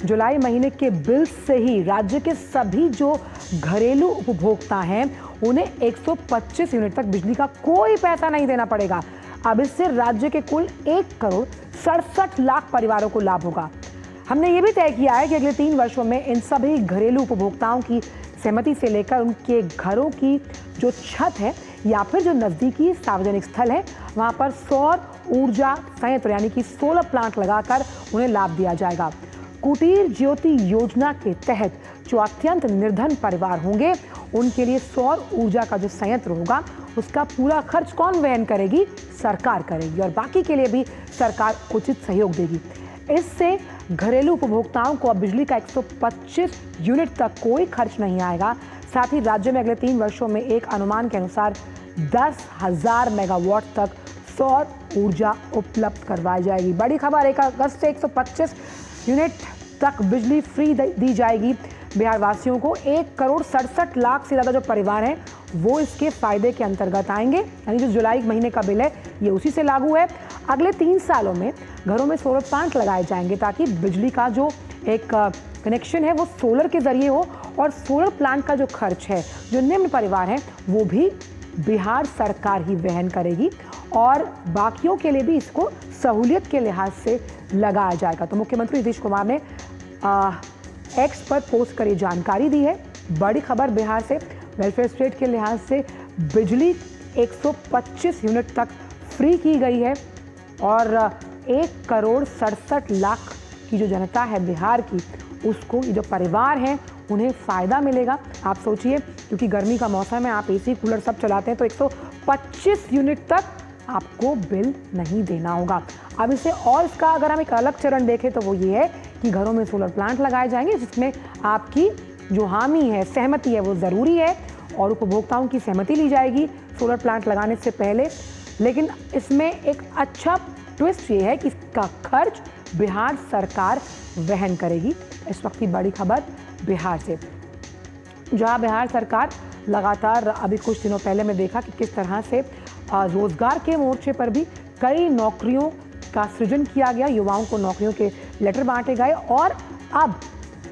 [SPEAKER 2] जुलाई महीने के बिल से ही राज्य के सभी जो घरेलू उपभोक्ता हैं उन्हें 125 यूनिट तक बिजली का कोई पैसा नहीं देना पड़ेगा। अब इससे राज्य के कुल 1,67,00,000 परिवारों को लाभ होगा। हमने ये भी तय किया है कि अगले 3 वर्षों में इन सभी घरेलू उपभोक्ताओं की सहमति से लेकर उनके घरों की जो छत है या फिर जो नज़दीकी सार्वजनिक स्थल है वहाँ पर सौर ऊर्जा संयंत्र यानी कि सोलर प्लांट लगाकर उन्हें लाभ दिया जाएगा। कुटीर ज्योति योजना के तहत जो अत्यंत निर्धन परिवार होंगे उनके लिए सौर ऊर्जा का जो संयंत्र होगा उसका पूरा खर्च कौन वहन करेगी? सरकार करेगी, और बाकी के लिए भी सरकार उचित सहयोग देगी। इससे घरेलू उपभोक्ताओं को अब बिजली का 125 यूनिट तक कोई खर्च नहीं आएगा। साथ ही राज्य में अगले 3 वर्षों में एक अनुमान के अनुसार 10,000 मेगावाट तक सौर ऊर्जा उपलब्ध करवाई जाएगी। बड़ी खबर, 1 अगस्त से 125 यूनिट तक बिजली फ्री दी जाएगी बिहार वासियों को। 1,67,00,000 से ज़्यादा जो परिवार हैं वो इसके फायदे के अंतर्गत आएंगे। यानी जो जुलाई महीने का बिल है ये उसी से लागू है। अगले 3 सालों में घरों में सोलर प्लांट लगाए जाएंगे ताकि बिजली का जो एक कनेक्शन है वो सोलर के जरिए हो, और सोलर प्लांट का जो खर्च है जो निम्न परिवार हैं वो भी बिहार सरकार ही वहन करेगी, और बाकियों के लिए भी इसको सहूलियत के लिहाज से लगाया जाएगा। तो मुख्यमंत्री नीतीश कुमार ने एक्स पर पोस्ट कर ये जानकारी दी है। बड़ी खबर बिहार से, वेलफेयर स्टेट के लिहाज से बिजली 125 यूनिट तक फ्री की गई है, और 1,67,00,000 की जो जनता है बिहार की उसको, ये जो परिवार हैं उन्हें फ़ायदा मिलेगा। आप सोचिए, क्योंकि गर्मी का मौसम है, आप एसी कूलर सब चलाते हैं, तो 125 यूनिट तक आपको बिल नहीं देना होगा। अब इसे और इसका अगर हम एक अलग चरण देखें तो वो ये है कि घरों में सोलर प्लांट लगाए जाएंगे, जिसमें आपकी जो हामी है, सहमति है, वो ज़रूरी है, और उपभोक्ताओं की सहमति ली जाएगी सोलर प्लांट लगाने से पहले। लेकिन इसमें एक अच्छा ट्विस्ट ये है कि इसका खर्च बिहार सरकार वहन करेगी। इस वक्त की बड़ी खबर बिहार से, जहां बिहार सरकार लगातार, अभी कुछ दिनों पहले मैं देखा कि किस तरह से रोजगार के मोर्चे पर भी कई नौकरियों का सृजन किया गया, युवाओं को नौकरियों के लेटर बांटे गए, और अब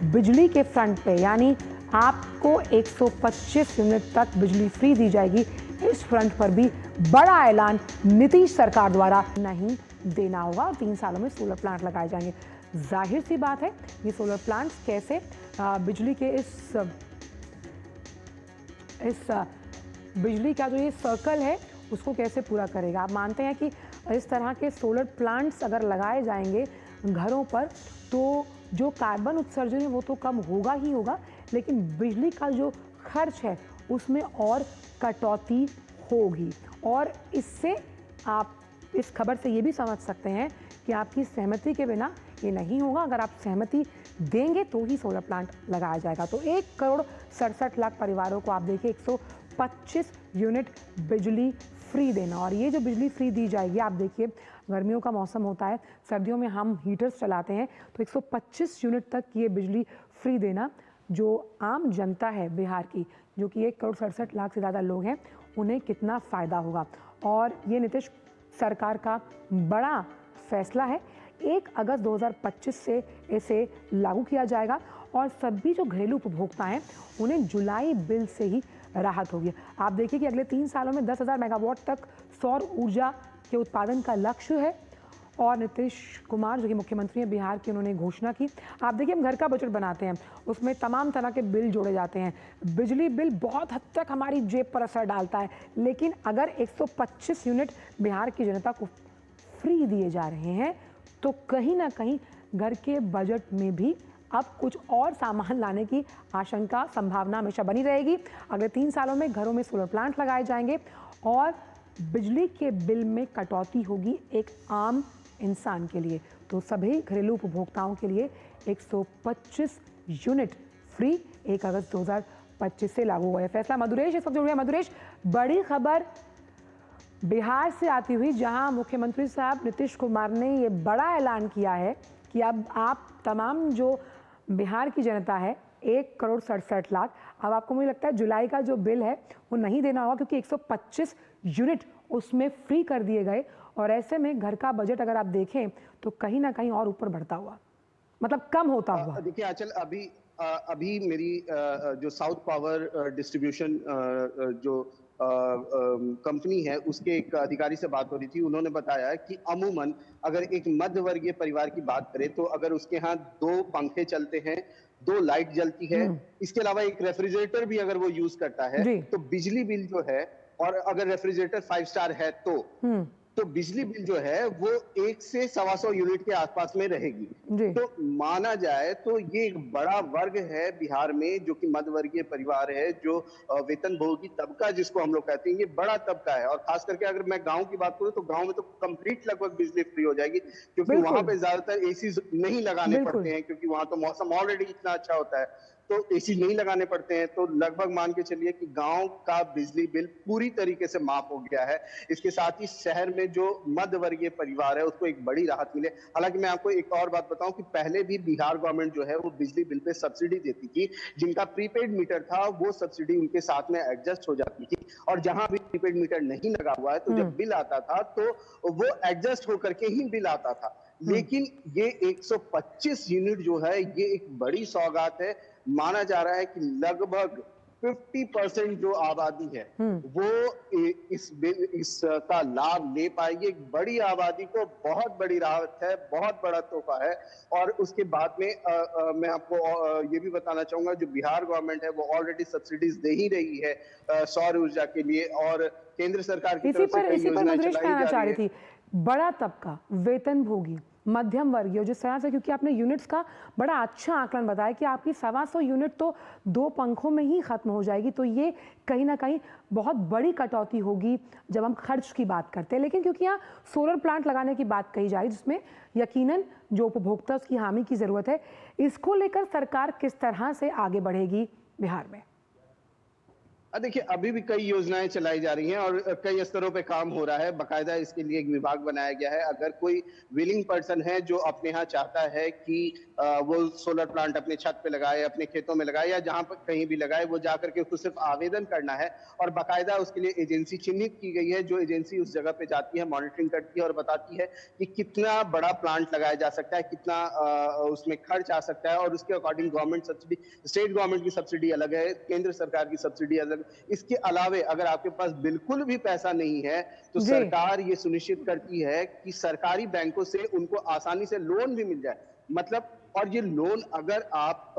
[SPEAKER 2] बिजली के फ्रंट पे, यानी आपको 125 यूनिट तक बिजली फ्री दी जाएगी। इस फ्रंट पर भी बड़ा ऐलान नीतीश सरकार द्वारा नहीं देना होगा। 3 सालों में सोलर प्लांट लगाए जाएंगे। जाहिर सी बात है, ये सोलर प्लांट्स कैसे बिजली के इस बिजली का जो ये सर्कल है उसको कैसे पूरा करेगा। आप मानते हैं कि इस तरह के सोलर प्लांट्स अगर लगाए जाएंगे घरों पर तो जो कार्बन उत्सर्जन है वो तो कम होगा ही होगा, लेकिन बिजली का जो खर्च है उसमें और कटौती होगी। और इससे आप इस खबर से ये भी समझ सकते हैं कि आपकी सहमति के बिना ये नहीं होगा। अगर आप सहमति देंगे तो ही सोलर प्लांट लगाया जाएगा। तो 1,67,00,000 परिवारों को आप देखिए 125 यूनिट बिजली फ्री देना। और ये जो बिजली फ्री दी जाएगी, आप देखिए गर्मियों का मौसम होता है, सर्दियों में हम हीटर्स चलाते हैं, तो 125 यूनिट तक ये बिजली फ्री देना जो आम जनता है बिहार की, जो कि 1,67,00,000 से ज़्यादा लोग हैं, उन्हें कितना फ़ायदा होगा। और ये नीतीश सरकार का बड़ा फैसला है। 1 अगस्त 2025 से इसे लागू किया जाएगा और सभी जो घरेलू उपभोक्ता हैं उन्हें जुलाई बिल से ही राहत होगी। आप देखिए कि अगले 3 सालों में 10,000 मेगावाट तक सौर ऊर्जा के उत्पादन का लक्ष्य है। और नीतीश कुमार जो कि मुख्यमंत्री हैं बिहार की, उन्होंने घोषणा की। आप देखिए हम घर का बजट बनाते हैं, उसमें तमाम तरह के बिल जोड़े जाते हैं। बिजली बिल बहुत हद तक हमारी जेब पर असर डालता है, लेकिन अगर 125 यूनिट बिहार की जनता को फ्री दिए जा रहे हैं तो कहीं ना कहीं घर के बजट में भी अब कुछ और सामान लाने की आशंका, संभावना हमेशा बनी रहेगी। अगले 3 सालों में घरों में सोलर प्लांट लगाए जाएंगे और बिजली के बिल में कटौती होगी एक आम इंसान के लिए। तो सभी घरेलू उपभोक्ताओं के लिए 125 यूनिट फ्री 1 अगस्त 2025 से लागू हुआ है फैसला। मधुरेश इस वक्त जुड़ गए। मधुरेश, बड़ी खबर बिहार से आती हुई, जहां मुख्यमंत्री साहब नीतीश कुमार ने ये बड़ा ऐलान किया है कि अब आप तमाम जो बिहार की जनता है 1,67,00,000, अब आपको मुझे लगता है जुलाई का जो बिल है वो नहीं देना होगा, क्योंकि 125 यूनिट उसमें फ्री कर दिए गए। और ऐसे में घर का बजट अगर आप देखें तो कहीं ना कहीं और ऊपर बढ़ता हुआ, मतलब कम होता हुआ।
[SPEAKER 13] देखिए आंचल, अभी मेरी जो साउथ पावर डिस्ट्रीब्यूशन जो कंपनी है उसके एक अधिकारी से बात हो रही थी। उन्होंने बताया कि अमूमन अगर एक मध्य वर्गीय परिवार की बात करें तो अगर उसके यहाँ 2 पंखे चलते हैं, 2 लाइट जलती है, इसके अलावा एक रेफ्रिजरेटर भी अगर वो यूज करता है तो बिजली बिल जो है, और अगर रेफ्रिजरेटर 5 स्टार है तो बिजली बिल जो है वो 1 से 125 यूनिट के आसपास में रहेगी। तो माना जाए तो ये एक बड़ा वर्ग है बिहार में, जो कि मध्य वर्गीय परिवार है, जो वेतन भोगी तबका जिसको हम लोग कहते हैं, ये बड़ा तबका है। और खास करके अगर मैं गांव की बात करूं तो गांव में तो कंप्लीट लगभग बिजली फ्री हो जाएगी, क्योंकि वहां पे ज्यादातर एसी नहीं लगाने पड़ते हैं, क्योंकि वहां तो मौसम ऑलरेडी इतना अच्छा होता है, तो एसी नहीं लगाने पड़ते हैं। तो लगभग मान के चलिए कि गांव का बिजली बिल पूरी तरीके से माफ हो गया है। इसके साथ ही शहर में जो मध्य वर्गीय परिवार है उसको एक बड़ी राहत मिले। हालांकि मैं आपको एक और बात बताऊं कि पहले भी बिहार गवर्नमेंट जो है वो बिजली बिल पे सब्सिडी देती थी। जिनका प्रीपेड मीटर था वो सब्सिडी उनके साथ में एडजस्ट हो जाती थी, और जहां भी प्रीपेड मीटर नहीं लगा हुआ है तो जब बिल आता था तो वो एडजस्ट होकर के ही बिल आता था। लेकिन ये 125 यूनिट जो है ये एक बड़ी सौगात है। माना जा रहा है कि लगभग 50% जो आबादी है वो इसका लाभ ले पाएगी। एक बड़ी आबादी को बहुत बड़ी राहत है, बहुत बड़ा तोहफा है। और उसके बाद में मैं आपको ये भी बताना चाहूंगा, जो बिहार गवर्नमेंट है वो ऑलरेडी सब्सिडीज दे ही रही है सौर ऊर्जा के लिए, और केंद्र सरकार की तरफ से कई योजनाएं चलाई जा रही है।
[SPEAKER 2] बड़ा तबका, वेतन भोगी, मध्यम वर्गीय, जिस तरह से, क्योंकि आपने यूनिट्स का बड़ा अच्छा आकलन बताया कि आपकी 125 यूनिट तो 2 पंखों में ही खत्म हो जाएगी, तो ये कहीं ना कहीं बहुत बड़ी कटौती होगी जब हम खर्च की बात करते हैं। लेकिन क्योंकि यहाँ सोलर प्लांट लगाने की बात कही जा रही है, जिसमें यकीनन जो उपभोक्ता उसकी हामी की जरूरत है, इसको लेकर सरकार किस तरह से आगे बढ़ेगी बिहार में?
[SPEAKER 13] देखिए, अभी भी कई योजनाएं चलाई जा रही हैं और कई स्तरों पे काम हो रहा है। बाकायदा इसके लिए एक विभाग बनाया गया है। अगर कोई विलिंग पर्सन है जो अपने यहाँ चाहता है कि वो सोलर प्लांट अपने छत पे लगाए, अपने खेतों में लगाए या जहां पर कहीं भी लगाए, वो जाकर के उसको सिर्फ आवेदन करना है और बाकायदा उसके लिए एजेंसी चिन्हित की गई है। जो एजेंसी उस जगह पे जाती है, मॉनिटरिंग करती है और बताती है कि कितना बड़ा प्लांट लगाया जा सकता है, कितना उसमें खर्च आ सकता है और उसके according government subsidy, state government की सब्सिडी अलग है, केंद्र सरकार की सब्सिडी अलग। इसके अलावे अगर आपके पास बिल्कुल भी पैसा नहीं है तो सरकार ये सुनिश्चित करती है कि सरकारी बैंकों से उनको आसानी से लोन भी मिल जाए। मतलब, और ये लोन अगर आप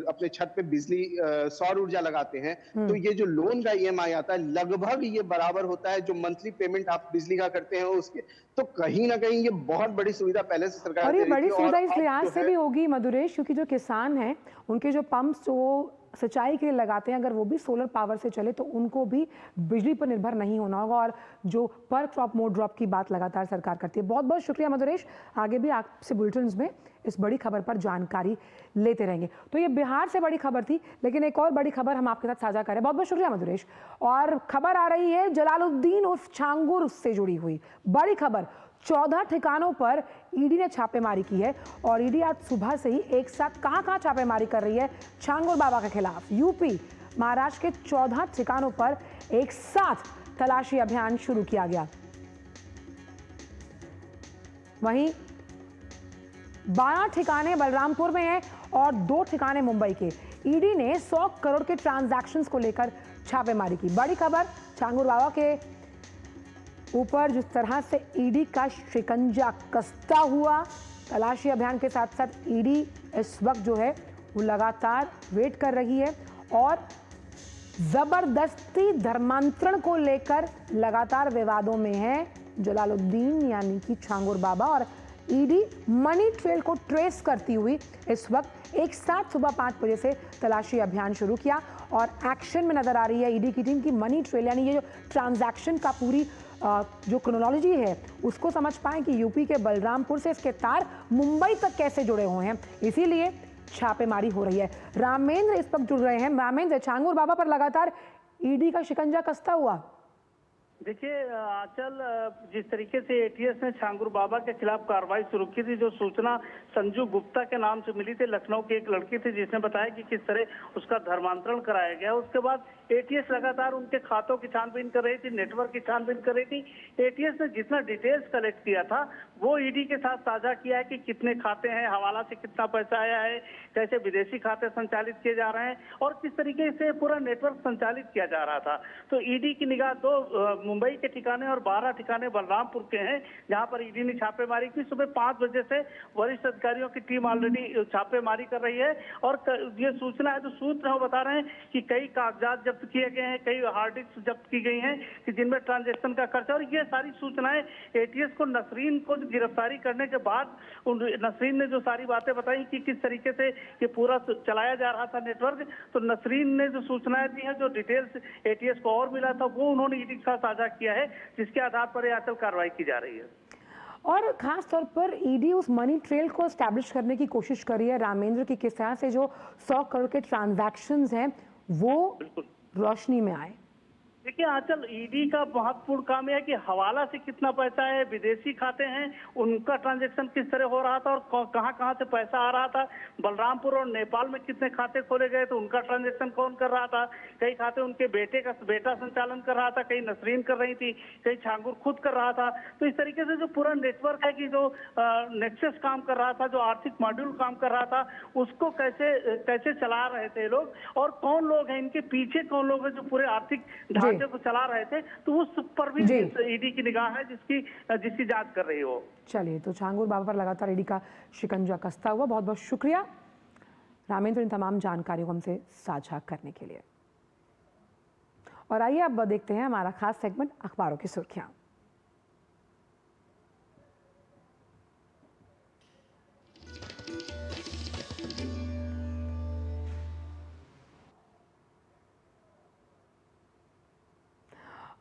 [SPEAKER 13] अपने छत पे बिजली सौर ऊर्जा लगाते हैं तो ये जो लोन का ईएमआई आता है लगभग ये बराबर होता है जो मंथली पेमेंट आप बिजली का करते हैं उसके। तो कहीं ना कहीं ये बहुत बड़ी सुविधा पहले से सरकार
[SPEAKER 2] और ये बड़ी सुविधा इस लिहाज से
[SPEAKER 13] है,
[SPEAKER 2] भी होगी मधुरेश, क्योंकि जो किसान हैं उनके जो पंप्स जो सिंचाई के लिए लगाते हैं अगर वो भी सोलर पावर से चले तो उनको भी बिजली पर निर्भर नहीं होना होगा। और जो पर क्रॉप मोर ड्रॉप की बात लगातार सरकार करती है। बहुत बहुत शुक्रिया मधुरेश, आगे भी आपसे बुलेटिन्स में इस बड़ी खबर पर जानकारी लेते रहेंगे। तो ये बिहार से बड़ी खबर थी, लेकिन एक और बड़ी खबर हम आपके साथ साझा करें। बहुत बहुत शुक्रिया मधुरेश। और खबर आ रही है जलालुद्दीन उर्फ छांगुर से जुड़ी हुई बड़ी खबर। 14 ठिकानों पर ईडी ने छापेमारी की है और ईडी आज सुबह से ही एक साथ कहां छापेमारी कर रही है छांगुर बाबा के खिलाफ। यूपी महाराष्ट्र के 14 ठिकानों पर एक साथ तलाशी अभियान शुरू किया गया। वहीं 12 ठिकाने बलरामपुर में हैं और 2 ठिकाने मुंबई के। ईडी ने 100 करोड़ के ट्रांजैक्शंस को लेकर छापेमारी की। बड़ी खबर, छांगुर बाबा के ऊपर जिस तरह से ईडी का शिकंजा कसता हुआ, तलाशी अभियान के साथ साथ ईडी इस वक्त जो है वो लगातार वेट कर रही है और जबरदस्ती धर्मांतरण को लेकर लगातार विवादों में है जलालुद्दीन यानी कि छांगुर बाबा। और ईडी मनी ट्रेल को ट्रेस करती हुई इस वक्त एक साथ सुबह 5 बजे से तलाशी अभियान शुरू किया और एक्शन में नजर आ रही है ईडी की टीम की मनी ट्रेल, यानी ये जो ट्रांजैक्शन का पूरी जो क्रोनोलॉजी है उसको समझ पाएं कि यूपी के बलरामपुर से इसके तार मुंबई तक कैसे जुड़े हुए हैं, इसीलिए छापेमारी हो रही है। रामेंद्र इस वक्त जुड़ रहे हैं। रामेंद्र, छांगुर बाबा पर लगातार ईडी का शिकंजा कसता हुआ।
[SPEAKER 14] देखिए आंचल, जिस तरीके से एटीएस ने छांगुर बाबा के खिलाफ कार्रवाई शुरू की थी, जो सूचना संजू गुप्ता के नाम से मिली थी, लखनऊ की एक लड़की थी जिसने बताया कि किस तरह उसका धर्मांतरण कराया गया। उसके बाद एटीएस लगातार उनके खातों की छानबीन कर रही थी, नेटवर्क की छानबीन कर रही थी। एटीएस ने जितना डिटेल्स कलेक्ट किया था वो ईडी के साथ साझा किया है कि कितने खाते हैं, हवाला से कितना पैसा आया है, कैसे विदेशी खाते संचालित किए जा रहे हैं और किस तरीके से पूरा नेटवर्क संचालित किया जा रहा था। तो ईडी की निगाह 2 मुंबई के ठिकाने और 12 ठिकाने बलरामपुर के हैं, जहां पर ईडी ने छापेमारी की। सुबह 5 बजे से वरिष्ठ अधिकारियों की टीम ऑलरेडी छापेमारी कर रही है और ये सूचना है, जो सूत्र है वो बता रहे हैं कि कई कागजात जब्त किए गए हैं, कई हार्ड डिस्क जब्त की गई हैं कि जिनमें ट्रांजैक्शन का खर्चा, और ये सारी सूचनाएं एटीएस को नसरीन को गिरफ्तारी करने के बाद नसरीन ने जो सारी बातें बताई कि किस तरीके से ये पूरा चलाया जा रहा था नेटवर्क, तो नसरीन ने जो सूचनाएं दी हैं, जो डिटेल्स एटीएस को और मिला था वो उन्होंने ईडी के साथ साझा किया है, जिसके आधार पर आजकल कार्रवाई की जा रही है।
[SPEAKER 2] और खास तौर पर ईडी उस मनी ट्रेल को एस्टैब्लिश करने की कोशिश कर रही है रामेंद्र की, किस तरह से जो 100 करोड़ के ट्रांजैक्शंस हैं वो रोशनी में आए।
[SPEAKER 14] देखिए आंचल, ईडी का महत्वपूर्ण काम यह है कि हवाला से कितना पैसा है, विदेशी खाते हैं उनका ट्रांजैक्शन किस तरह हो रहा था और कहां से पैसा आ रहा था, बलरामपुर और नेपाल में कितने खाते खोले गए तो उनका ट्रांजैक्शन कौन कर रहा था, कई खाते उनके बेटा संचालन कर रहा था, कई नसरीन कर रही थी, कई छांगुर खुद कर रहा था। तो इस तरीके से जो पूरा नेटवर्क है कि जो नेक्सस काम कर रहा था, जो आर्थिक मॉड्यूल काम कर रहा था, उसको कैसे चला रहे थे लोग और कौन लोग हैं इनके पीछे, कौन लोग हैं जो पूरे आर्थिक को चला रहे थे, तो उस पर भी ईडी की निगाह है जिसकी जांच कर रही हो।
[SPEAKER 2] चलिए, तो छांगुर बाबा पर लगातार ईडी का शिकंजा कसता हुआ। बहुत बहुत शुक्रिया रामेंद्र इन तमाम जानकारियों को हमसे साझा करने के लिए। और आइए अब देखते हैं हमारा खास सेगमेंट अखबारों की सुर्खियां।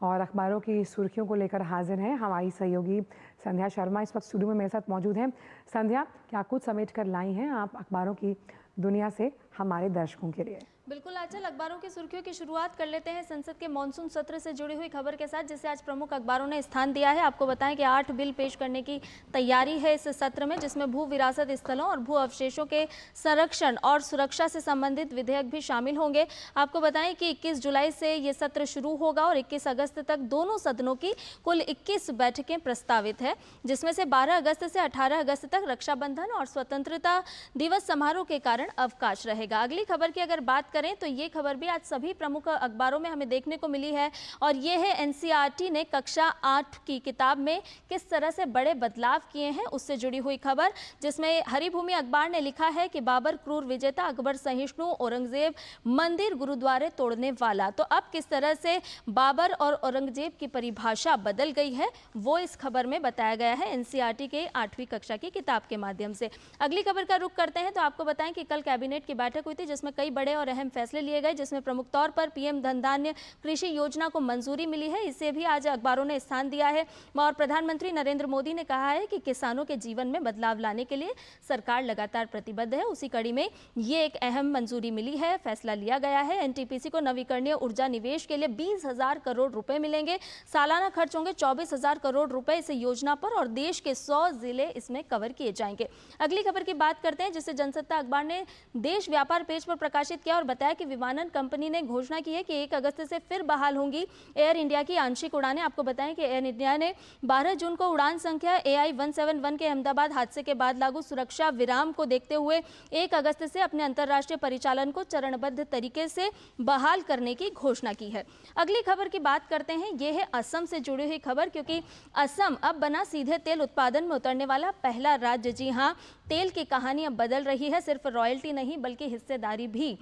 [SPEAKER 2] और अखबारों की सुर्खियों को लेकर हाजिर हैं हमारी सहयोगी संध्या शर्मा, इस वक्त स्टूडियो में मेरे साथ मौजूद हैं। संध्या, क्या कुछ समेट कर लाई हैं आप अखबारों की दुनिया से हमारे दर्शकों के लिए?
[SPEAKER 15] बिल्कुल आंचल, अखबारों की सुर्खियों की शुरुआत कर लेते हैं संसद के मॉनसून सत्र से जुड़ी हुई खबर के साथ, जिसे आज प्रमुख अखबारों ने स्थान दिया है। आपको बताएं कि 8 बिल पेश करने की तैयारी है इस सत्र में, जिसमें भू विरासत स्थलों और भू अवशेषों के संरक्षण और सुरक्षा से संबंधित विधेयक भी शामिल होंगे। आपको बताएं कि 21 जुलाई से ये सत्र शुरू होगा और 21 अगस्त तक दोनों सदनों की कुल 21 बैठकें प्रस्तावित है, जिसमें से 12 अगस्त से 18 अगस्त तक रक्षाबंधन और स्वतंत्रता दिवस समारोह के कारण अवकाश रहेगा। अगली खबर की अगर बात करें तो ये खबर भी आज सभी प्रमुख अखबारों में हमें देखने को मिली है, और ये है एनसीईआरटी ने कक्षा 8 की किताब में किस तरह से बड़े बदलाव किए हैं, उससे जुड़ी हुई खबर, जिसमें हरिभूमि अखबार ने लिखा है कि बाबर क्रूर विजेता, अकबर सहिष्णु, औरंगजेब मंदिर गुरुद्वारे तोड़ने वाला। तो अब किस तरह से बाबर और औरंगजेब की परिभाषा बदल गई है, वो इस खबर में बताया गया है एनसीईआरटी के 8वीं कक्षा की किताब के माध्यम से। अगली खबर का रुख करते हैं तो आपको बताएं कि कल कैबिनेट की बैठक हुई थी, जिसमें कई बड़े और अहम फैसले लिए गए, जिसमें प्रमुख तौर पर पीएम धन धान्य कृषि योजना को मंजूरी मिली है। इसे भी आज अखबारों ने स्थान दिया है और प्रधानमंत्री नरेंद्र मोदी ने कहा है कि किसानों के जीवन में बदलाव लाने के लिए सरकार लगातार प्रतिबद्ध है। उसी कड़ी में ये एक अहम मंजूरी मिली है, फैसला लिया गया है। एनटीपीसी को नवीकरणीय ऊर्जा निवेश के लिए 20,000 करोड़ रुपए मिलेंगे। सालाना खर्च होंगे 24,000 करोड़ रुपए इस योजना पर, और देश के 100 जिले इसमें कवर किए जाएंगे। अगली खबर की बात करते हैं, जिसे जनसत्ता अखबार ने देश व्यापार पेज पर प्रकाशित किया और बताया कि विमानन कंपनी ने घोषणा की है कि 1 अगस्त से फिर बहाल होंगी एयर इंडिया की आंशिक उड़ानें। आपको बताएं कि एयर इंडिया ने 12 जून को उड़ान संख्या AI 171 के अहमदाबाद हादसे के बाद लागू सुरक्षा विराम को देखते हुए 1 अगस्त से अपने अंतर्राष्ट्रीय परिचालन को चरणबद्ध तरीके से बहाल करने की घोषणा की है। अगली खबर की बात करते हैं, यह है असम से जुड़ी हुई खबर, क्योंकि असम अब बना सीधे तेल उत्पादन में उतरने वाला पहला राज्य। जी हां, तेल की कहानी अब बदल रही है, सिर्फ रॉयल्टी नहीं बल्कि हिस्सेदारी भी।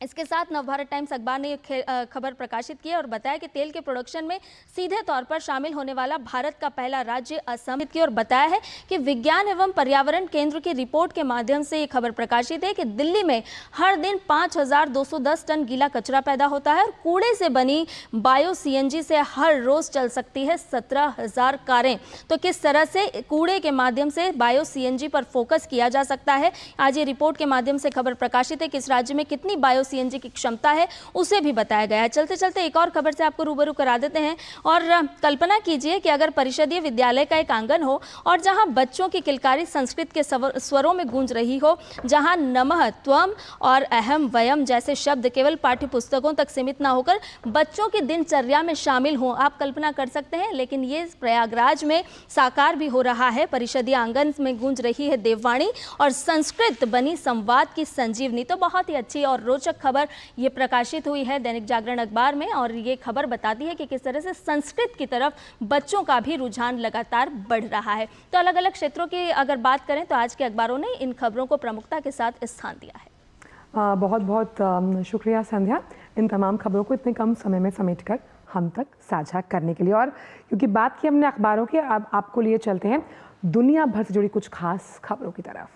[SPEAKER 15] इसके साथ नवभारत टाइम्स अखबार ने खबर प्रकाशित की और बताया कि तेल के प्रोडक्शन में सीधे तौर पर शामिल होने वाला भारत का पहला राज्य असम की, और बताया है कि विज्ञान एवं पर्यावरण केंद्र की रिपोर्ट के माध्यम से ये खबर प्रकाशित है कि दिल्ली में हर दिन 5,210 टन गीला कचरा पैदा होता है और कूड़े से बनी बायो CNG से हर रोज चल सकती है 17,000 कारें। तो किस तरह से कूड़े के माध्यम से बायो CNG पर फोकस किया जा सकता है, आज ये रिपोर्ट के माध्यम से खबर प्रकाशित है कि इस राज्य में कितनी बायो CNG की क्षमता है उसे भी बताया गया है। चलते चलते एक और खबर से आपको रूबरू करा देते हैं, और कल्पना कीजिए कि अगर परिषदीय विद्यालय का एक आंगन हो और जहां बच्चों की किलकारी संस्कृत के स्वरों में गूंज रही हो, जहां नमः, त्वम और अहम, वयम जैसे शब्द केवल पाठ्य पुस्तकों तक सीमित ना होकर बच्चों की दिनचर्या में शामिल हो। आप कल्पना कर सकते हैं, लेकिन ये प्रयागराज में साकार भी हो रहा है। परिषदीय आंगन में गूंज रही है देववाणी और संस्कृत बनी संवाद की संजीवनी। तो बहुत ही अच्छी और रोचक खबर ये प्रकाशित हुई है दैनिक जागरण अखबार में, और ये खबर बताती है कि किस तरह से संस्कृत की तरफ बच्चों का भी रुझान लगातार बढ़ रहा है। तो अलग अलग क्षेत्रों की अगर बात करें तो आज के अखबारों ने इन खबरों को प्रमुखता के साथ स्थान दिया है।
[SPEAKER 2] बहुत बहुत शुक्रिया संध्या, इन तमाम खबरों को इतने कम समय में समेटकर हम तक साझा करने के लिए। और क्योंकि बात की हमने अखबारों की, अब आपको लिए चलते हैं दुनिया भर से जुड़ी कुछ खास खबरों की तरफ।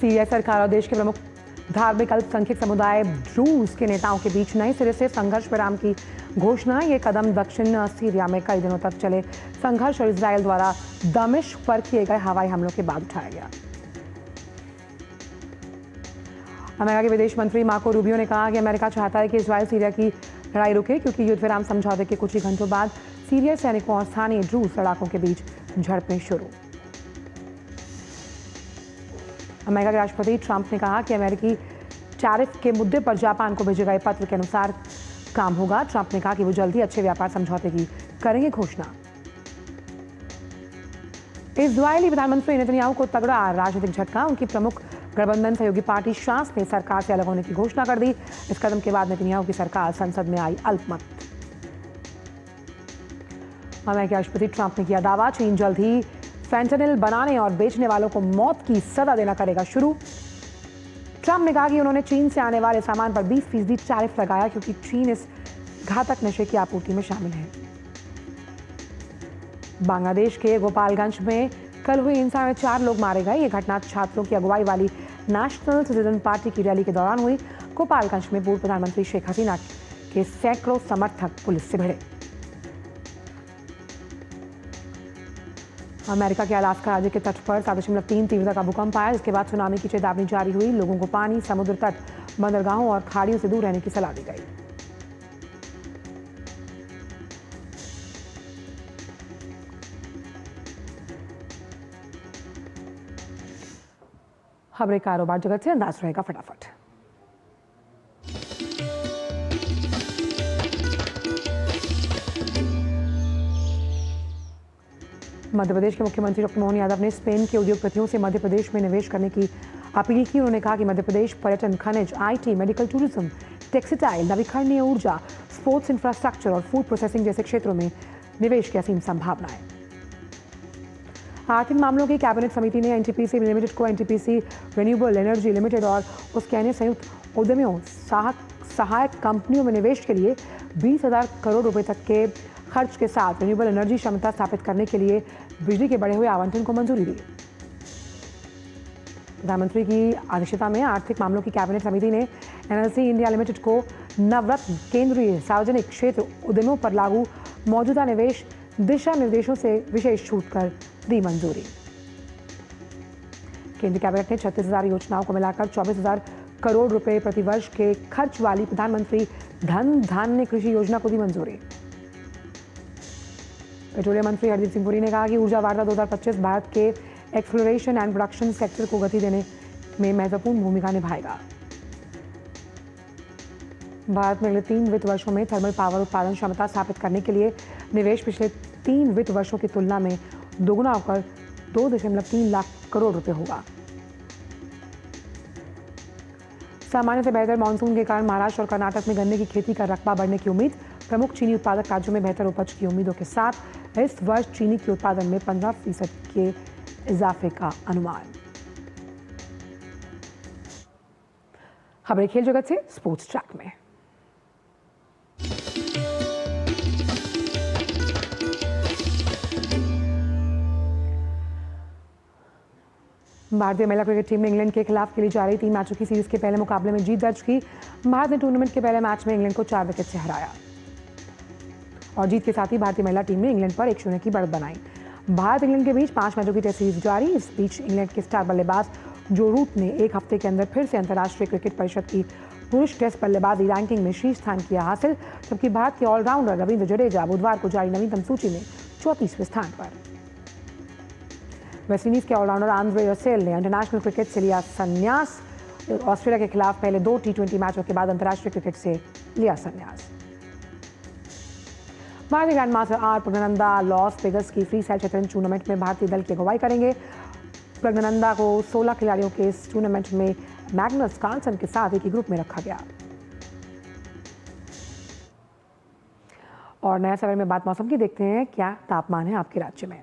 [SPEAKER 2] सीरिया सरकार और देश के प्रमुख धार्मिक अल्पसंख्यक समुदाय ड्रूज के नेताओं के बीच नए सिरे से संघर्ष विराम की घोषणा। ये कदम दक्षिण सीरिया में कई दिनों तक चले संघर्ष और इजरायल द्वारा दमिश्क पर किए गए हवाई हमलों के बाद उठाया गया। अमेरिका के विदेश मंत्री मार्को रूबियो ने कहा कि अमेरिका चाहता है कि इजरायल सीरिया की लड़ाई रुके, क्योंकि युद्ध विराम समझौते के कुछ ही घंटों बाद सीरिया सैनिकों और स्थानीय ड्रूज लड़ाकों के बीच झड़पें शुरू। अमेरिका के राष्ट्रपति ट्रंप ने कहा कि अमेरिकी टैरिफ के मुद्दे पर जापान को भेजे गए पत्र के अनुसार काम होगा। ट्रंप ने कहा कि वो जल्द ही अच्छे व्यापार समझौते की करेंगे घोषणा। इजरायली प्रधानमंत्री नेतन्याहू को तगड़ा राजनीतिक झटका। उनकी प्रमुख गठबंधन सहयोगी पार्टी शास ने सरकार से अलग होने की घोषणा कर दी। इस कदम के बाद नेतन्याहू की सरकार संसद में आई अल्पमत। अमेरिकी राष्ट्रपति ट्रंप ने किया दावा, चीन जल्द ही फेंटेनिल बनाने और बेचने वालों को मौत की सजा देना करेगा शुरू। ट्रंप ने कहा कि उन्होंने चीन से आने वाले सामान पर 20% टैरिफ लगाया, क्योंकि चीन इस घातक नशे की आपूर्ति में शामिल है। बांग्लादेश के गोपालगंज में कल हुई हिंसा में 4 लोग मारे गए। ये घटना छात्रों की अगुवाई वाली नेशनल सिटीजन पार्टी की रैली के दौरान हुई। गोपालगंज में पूर्व प्रधानमंत्री शेख हसीना के सैकड़ों समर्थक पुलिस से भिड़े। अमेरिका के अलास्का राज्य के तट पर 7.3 तीव्रता का भूकंप आया, जिसके बाद सुनामी की चेतावनी जारी हुई। लोगों को पानी, समुद्र तट, बंदरगाहों और खाड़ियों से दूर रहने की सलाह दी गई। खबरें कारोबार जगत से अंदाज रहेगा फटाफट। मध्य प्रदेश के मुख्यमंत्री डॉक्टर मोहन यादव ने स्पेन के उद्योगपतियों से मध्य प्रदेश में निवेश करने की अपील की। उन्होंने कहा कि मध्य प्रदेश पर्यटन, खनिज, आईटी, मेडिकल टूरिज्म, टेक्सटाइल, नवीकरणीय ऊर्जा, स्पोर्ट्स इंफ्रास्ट्रक्चर और फूड प्रोसेसिंग जैसे क्षेत्रों में निवेश की असीम संभावनाएं। आर्थिक मामलों की कैबिनेट समिति ने एनटीपीसी लिमिटेड को एनटीपीसी रिन्यूएबल एनर्जी लिमिटेड और उसके अन्य संयुक्त उद्यमियों सहायक कंपनियों में निवेश के लिए 20,000 करोड़ रुपए तक के खर्च के साथ रिन्यूएबल एनर्जी क्षमता स्थापित करने के लिए बिजली के बढ़े हुए आवंटन को मंजूरी दी। प्रधानमंत्री की अध्यक्षता में आर्थिक मामलों की कैबिनेट समिति ने एनएलसी इंडिया लिमिटेड को नवरत्न केंद्रीय सार्वजनिक क्षेत्र उद्यमों पर लागू मौजूदा निवेश दिशा निर्देशों से विशेष छूट कर दी मंजूरी। केंद्रीय कैबिनेट ने 36,000 योजनाओं को मिलाकर 24,000 करोड़ रुपए प्रतिवर्ष के खर्च वाली प्रधानमंत्री धन धान्य कृषि योजना को दी मंजूरी। पेट्रोलियम मंत्री हरदीप सिंह पुरी ने कहा कि ऊर्जा वार्ता 2025 भारत के एक्सप्लोरेशन एंड प्रोडक्शन सेक्टर को गति देने में महत्वपूर्ण भूमिका निभाएगा। भारत में अगले 3 वित्त वर्षों में थर्मल पावर उत्पादन क्षमता स्थापित करने के लिए निवेश पिछले 3 वित्त वर्षों की तुलना में दोगुना होकर 2.3 लाख करोड़ रुपए होगा। सामान्य से बेहतर मानसून के कारण महाराष्ट्र और कर्नाटक में गन्ने की खेती का रकबा बढ़ने की उम्मीद। प्रमुख चीनी उत्पादक राज्यों में बेहतर उपज की उम्मीदों के साथ इस वर्ष चीनी के उत्पादन में 15% के इजाफे का अनुमान। खबरें खेल जगत से स्पोर्ट्स ट्रैक में। भारतीय महिला क्रिकेट टीम ने इंग्लैंड के खिलाफ खेली जा रही 3 मैचों की सीरीज के पहले मुकाबले में जीत दर्ज की। भारत ने टूर्नामेंट के पहले मैच में इंग्लैंड को 4 विकेट से हराया और जीत के साथ ही भारतीय महिला टीम ने इंग्लैंड पर 1-0 की बढ़त बनाई। भारत इंग्लैंड के बीच 5 मैचों की टेस्ट सीरीज जारी। इस बीच इंग्लैंड के स्टार बल्लेबाज जो रूट ने 1 हफ्ते के अंदर फिर से अंतर्राष्ट्रीय क्रिकेट परिषद की पुरुष टेस्ट बल्लेबाजी रैंकिंग में शीर्ष स्थान किया हासिल, जबकि भारत के ऑलराउंडर रविंद्र जडेजा बुधवार को जारी नवीनतम सूची में 34वें स्थान पर। वेस्टइंडीज के ऑलराउंडर आंद्रे रसेल ने इंटरनेशनल क्रिकेट से लिया संन्यास। ऑस्ट्रेलिया के खिलाफ पहले 2 T20 मैचों के बाद अंतर्राष्ट्रीय क्रिकेट से लिया संन्यास। भारतीय grand master R Praggnanandhaa Las Vegas की फ्री स्टाइल शतरंज टूर्नामेंट में भारतीय दल की अगुवाई करेंगे। प्रज्ञानंदा को 16 खिलाड़ियों के इस टूर्नामेंट में मैग्नस कार्लसन के साथ एक ही ग्रुप में रखा गया। और नया सवेरे में बात मौसम की देखते हैं, क्या तापमान है आपके राज्य में।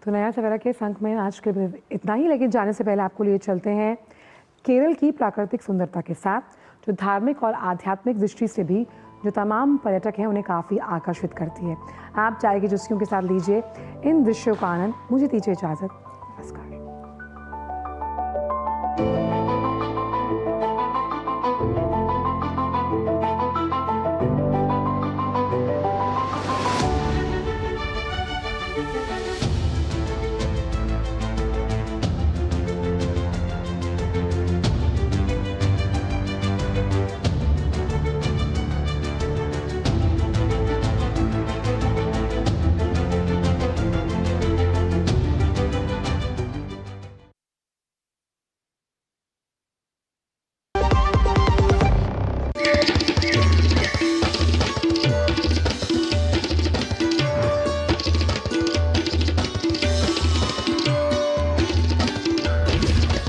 [SPEAKER 2] तो नया सवेरा के संक में आज के इतना ही, लेकिन जाने से पहले आपको लिए चलते हैं केरल की प्राकृतिक सुंदरता के साथ, जो धार्मिक और आध्यात्मिक दृष्टि से भी जो तमाम पर्यटक हैं उन्हें काफ़ी आकर्षित करती है। आप चाय की चुस्कियों के साथ लीजिए इन दृश्यों का आनंद। मुझे दीजिए इजाज़त। नमस्कार।